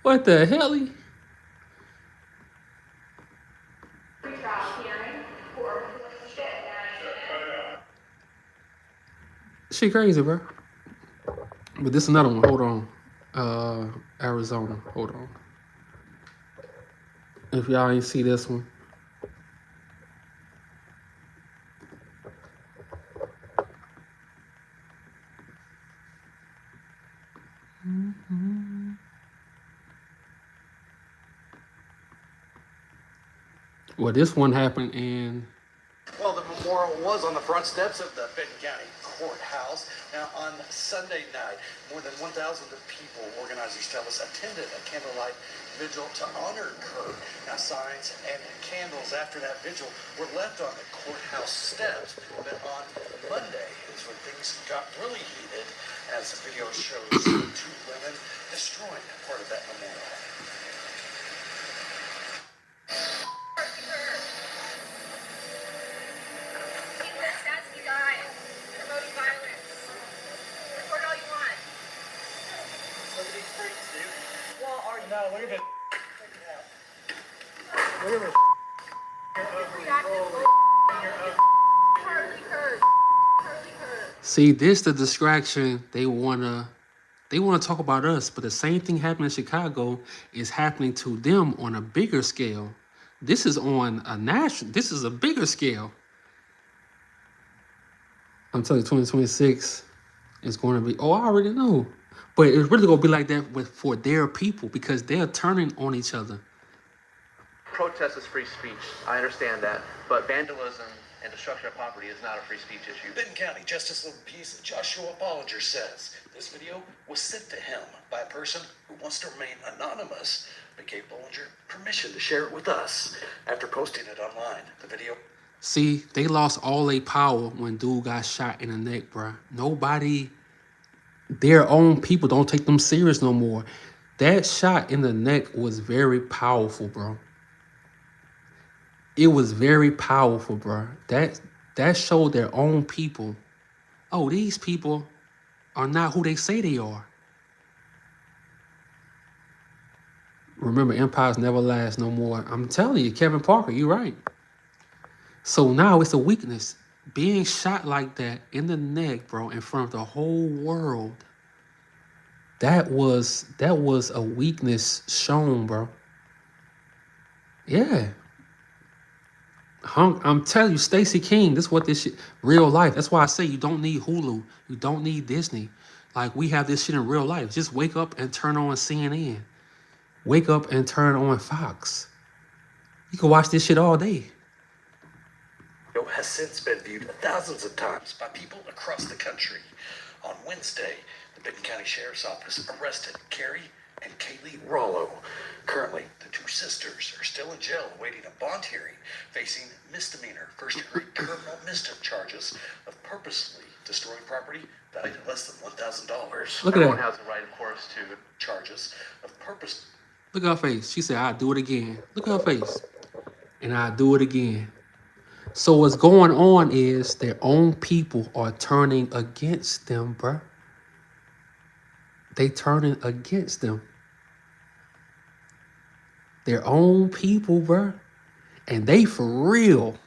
[SPEAKER 1] What the hell? She crazy, bro. But this another one. Hold on. Arizona. Hold on. If y'all ain't see this one. Well, this one happened in.
[SPEAKER 26] Well, the memorial was on the front steps of the Benton County
[SPEAKER 2] courthouse. Now, on Sunday night, more than 1,000 people, organizers tell us, attended a candlelight vigil to honor Kirk. Now, signs and candles after that vigil were left on the courthouse steps. But on Monday is when things got really heated, as the video shows two women destroying part of that memorial.
[SPEAKER 15] No, look at this. Look at this.
[SPEAKER 1] See, this the distraction they wanna talk about us, but the same thing happening in Chicago is happening to them on a bigger scale. This is on a national. This is a bigger scale. I'm telling you, 2026 is going to be. Oh, I already know, but it's really gonna be like that for their people because they're turning on each other.
[SPEAKER 4] Protest is free speech. I understand that, but vandalism and destruction of property is not a free speech issue.
[SPEAKER 2] Benton County Justice of the Peace Joshua Bollinger says this video was sent to him by a person who wants to remain anonymous, but gave Bollinger permission to share it with us after posting it online. The video.
[SPEAKER 1] See, they lost all their power when dude got shot in the neck, bruh. Nobody, their own people don't take them serious no more. That shot in the neck was very powerful, bro. It was very powerful, bro. That showed their own people. Oh, these people are not who they say they are. Remember, empires never last no more. I'm telling you, Kevin Parker, you're right. So now it's a weakness. Being shot like that in the neck, bro, in front of the whole world. That was a weakness shown, bro. Yeah. I'm telling you, Stacey King, this is what this shit, real life. That's why I say you don't need Hulu. You don't need Disney. Like, we have this shit in real life. Just wake up and turn on CNN. Wake up and turn on Fox. You can watch this shit all day.
[SPEAKER 2] Has since been viewed thousands of times by people across the country. On Wednesday, the Benton County Sheriff's Office arrested Carrie and Kaylee Rollo. Currently, the two sisters are still in jail awaiting a bond hearing, facing misdemeanor first-degree criminal mischief charges of purposely destroying property valued at less than $1,000.
[SPEAKER 1] Look at
[SPEAKER 2] Everyone
[SPEAKER 1] that.
[SPEAKER 2] has the right, of course, to charges of purpose.
[SPEAKER 1] Look at her face. She said, I'll do it again. Look at her face. And I'll do it again. So what's going on is their own people are turning against them, bruh. They turning against them. Their own people, bruh. And they for real.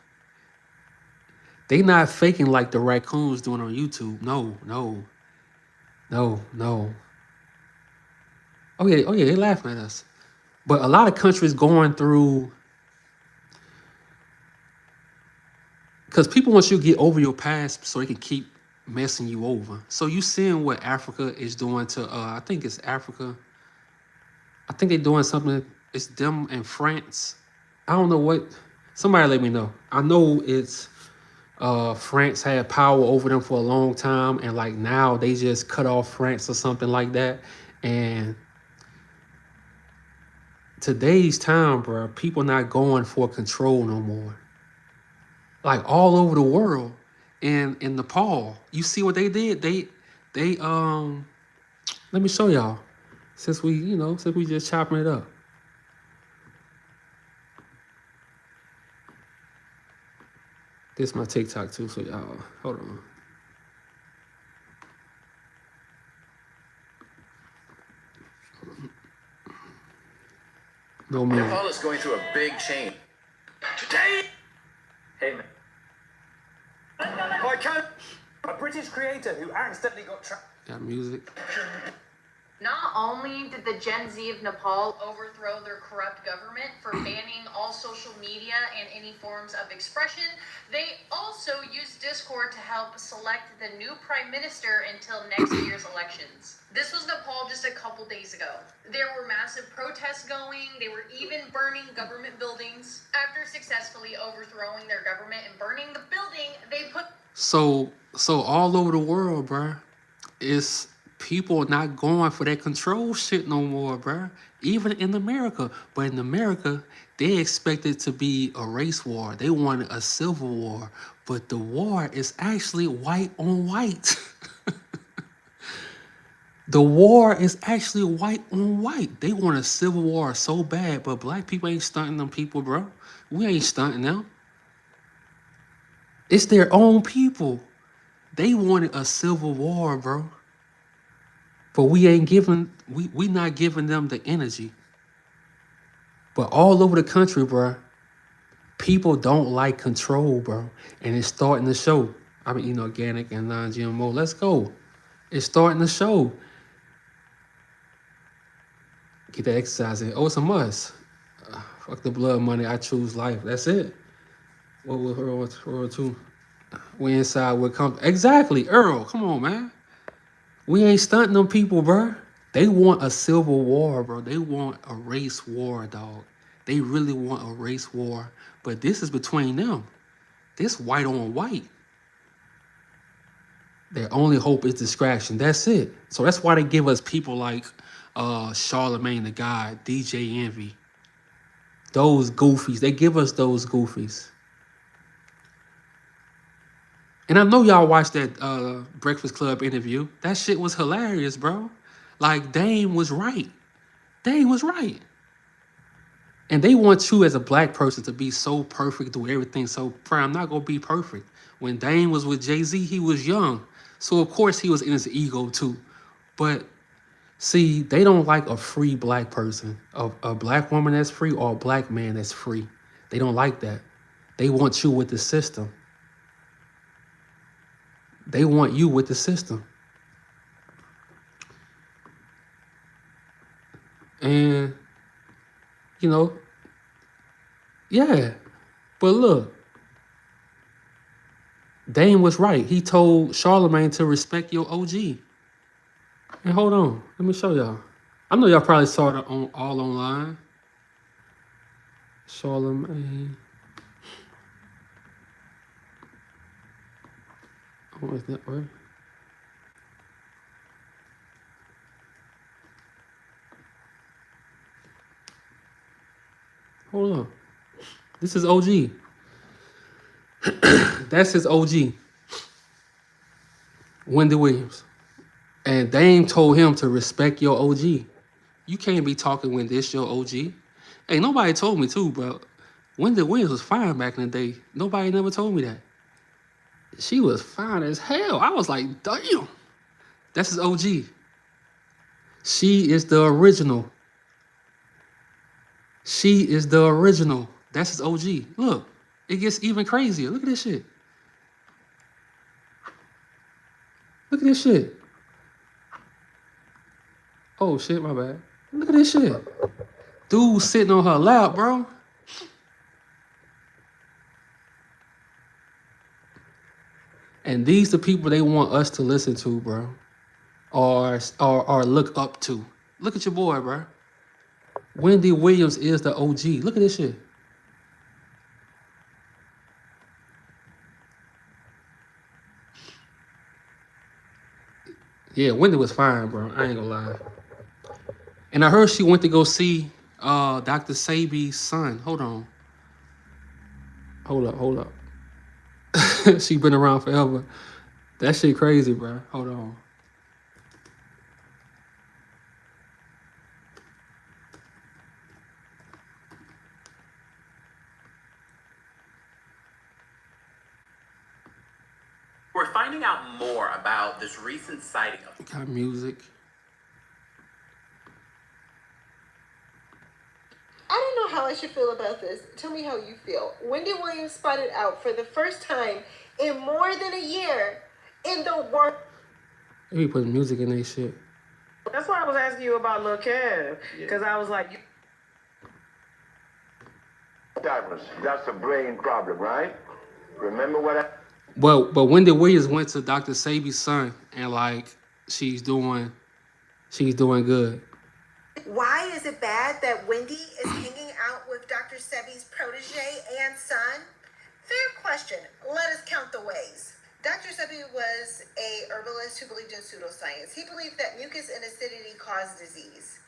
[SPEAKER 1] They not faking like the raccoons doing on YouTube. No. Oh yeah, they laughing at us. But a lot of countries going through, because people want you to get over your past so they can keep messing you over. So you seeing what Africa is doing to, I think it's Africa. I think they're doing something, it's them and France. I don't know what, somebody let me know. I know it's, France had power over them for a long time, and like now they just cut off France or something like that. And today's time, bro, people not going for control no more. Like all over the world, and in Nepal, you see what they did? They let me show y'all. Since we just chopping it up. This is my TikTok too, so y'all, hold on. No man.
[SPEAKER 4] Nepal is going through a big change.
[SPEAKER 2] Today,
[SPEAKER 4] Hey, man.
[SPEAKER 2] I can't. A British creator who accidentally got trapped.
[SPEAKER 1] Got music.
[SPEAKER 23] Not only did the Gen Z of Nepal overthrow their corrupt government for banning all social media and any forms of expression, they also used Discord to help select the new prime minister until next year's elections. This was Nepal just a couple days ago. There were massive protests going. They were even burning government buildings. After successfully overthrowing their government and burning the building, they put
[SPEAKER 1] So all over the world, bruh, it's people not going for that control shit no more, bruh. Even in America. But in America, they expect it to be a race war. They wanted a civil war. But the war is actually white on white. The war is actually white on white. They want a civil war so bad, but black people ain't stunting them people, bro. We ain't stunting them. It's their own people. They wanted a civil war, bro. But we ain't giving, we not giving them the energy. But all over the country, bro, people don't like control, bro. And it's starting to show. I mean, organic and non-GMO. Let's go. It's starting to show. Get that exercise in. Oh, it's a must. Fuck the blood money. I choose life. That's it. What will Earl too? We inside will come. Exactly, Earl. Come on, man. We ain't stunting them people, bro. They want a civil war, bro. They want a race war, dog. They really want a race war. But this is between them. This white on white. Their only hope is distraction. That's it. So that's why they give us people like Charlemagne the God, DJ Envy. Those goofies. They give us those goofies. And I know y'all watched that Breakfast Club interview. That shit was hilarious, bro. Like, Dame was right. Dame was right. And they want you as a black person to be so perfect, do everything so proud. I'm not going to be perfect. When Dame was with Jay-Z, he was young. So, of course, he was in his ego, too. But, see, they don't like a free black person. A black woman that's free or a black man that's free. They don't like that. They want you with the system. They want you with the system. And, you know, yeah. But look, Dame was right. He told Charlemagne to respect your OG. And hold on, let me show y'all. I know y'all probably saw it all online. Charlemagne. Oh, is that right? Hold on. This is OG. That's his OG. Wendy Williams. And Dame told him to respect your OG. You can't be talking when this your OG. Hey, nobody told me too, bro. Wendy Williams was fine back in the day. Nobody never told me that. She was fine as hell. I was like, damn. That's his OG. She is the original. She is the original. That's his OG. Look, it gets even crazier. Look at this shit. Look at this shit. Oh, shit, my bad. Look at this shit. Dude sitting on her lap, bro. And these the people they want us to listen to, bro. Or look up to. Look at your boy, bro. Wendy Williams is the OG. Look at this shit. Yeah, Wendy was fine, bro. I ain't gonna lie. And I heard she went to go see Dr. Sebi's son. Hold on. Hold up. She been around forever. That shit crazy, bro. Hold on.
[SPEAKER 5] We're finding out more about this recent sighting of...
[SPEAKER 1] Got music.
[SPEAKER 8] I don't know how I should feel about this. Tell me how you feel. Wendy Williams spotted out for the first time in more than a year in the world.
[SPEAKER 1] They be putting music in their shit.
[SPEAKER 17] That's why I was asking you about Lil Kev. Because I was like...
[SPEAKER 18] That's a brain problem, right? Remember what I...
[SPEAKER 1] But Wendy Williams went to Dr. Sebi's son and like she's doing good.
[SPEAKER 24] Why is it bad that Wendy is hanging out with Dr. Sebi's protege and son? Fair question. Let us count the ways.
[SPEAKER 8] Dr. Sebi was a herbalist who believed in pseudoscience. He believed that mucus and acidity caused disease.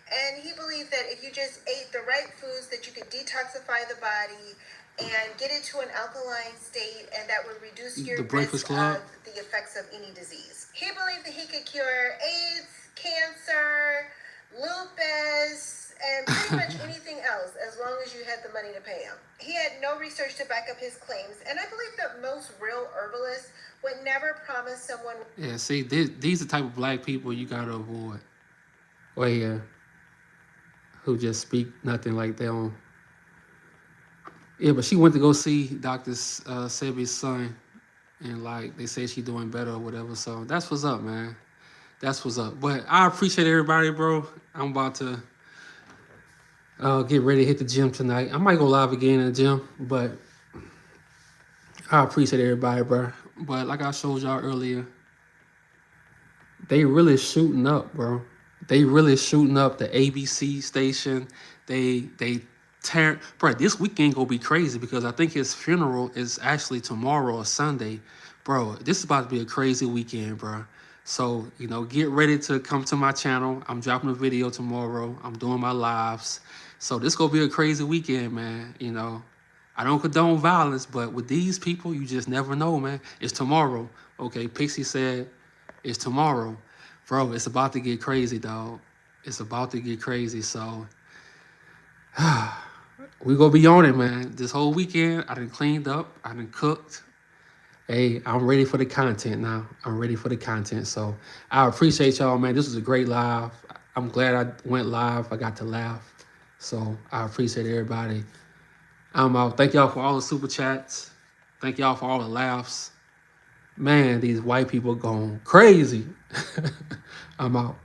[SPEAKER 8] And he believed that if you just ate the right foods, that you could detoxify the body and get it to an alkaline state, and that would reduce your
[SPEAKER 1] The Breakfast
[SPEAKER 8] risk
[SPEAKER 1] Club.
[SPEAKER 8] of the effects of any disease. He believed that he could cure AIDS, cancer, lupus, and pretty much anything else as long as you had the money to pay him. He had no research to back up his claims, and I believe that most real herbalists would never promise someone.
[SPEAKER 1] Yeah, see, these are the type of black people you gotta avoid. Well, yeah, who just speak nothing like they don't. Yeah, but she went to go see Dr. Sebi's son, and like they say she doing better or whatever. So that's what's up, man. That's what's up. But I appreciate everybody, bro. I'm about to get ready to hit the gym tonight. I might go live again in the gym, but I appreciate everybody, bro. But like I showed y'all earlier, they really shooting up, bro. They really shooting up the ABC station. They tear, bro. This weekend gonna be crazy because I think his funeral is actually tomorrow or Sunday, bro. This is about to be a crazy weekend, bro. So, you know, get ready to come to my channel. I'm dropping a video tomorrow. I'm doing my lives. So this gonna be a crazy weekend, man. You know, I don't condone violence, but with these people, you just never know, man. It's tomorrow. Okay, Pixie said it's tomorrow. Bro, it's about to get crazy, dog. It's about to get crazy. So we gonna be on it, man. This whole weekend, I done cleaned up. I done cooked. Hey, I'm ready for the content now. I'm ready for the content. So I appreciate y'all, man. This was a great live. I'm glad I went live. I got to laugh. So I appreciate everybody. I'm out. Thank y'all for all the super chats. Thank y'all for all the laughs. Man, these white people going crazy. I'm out.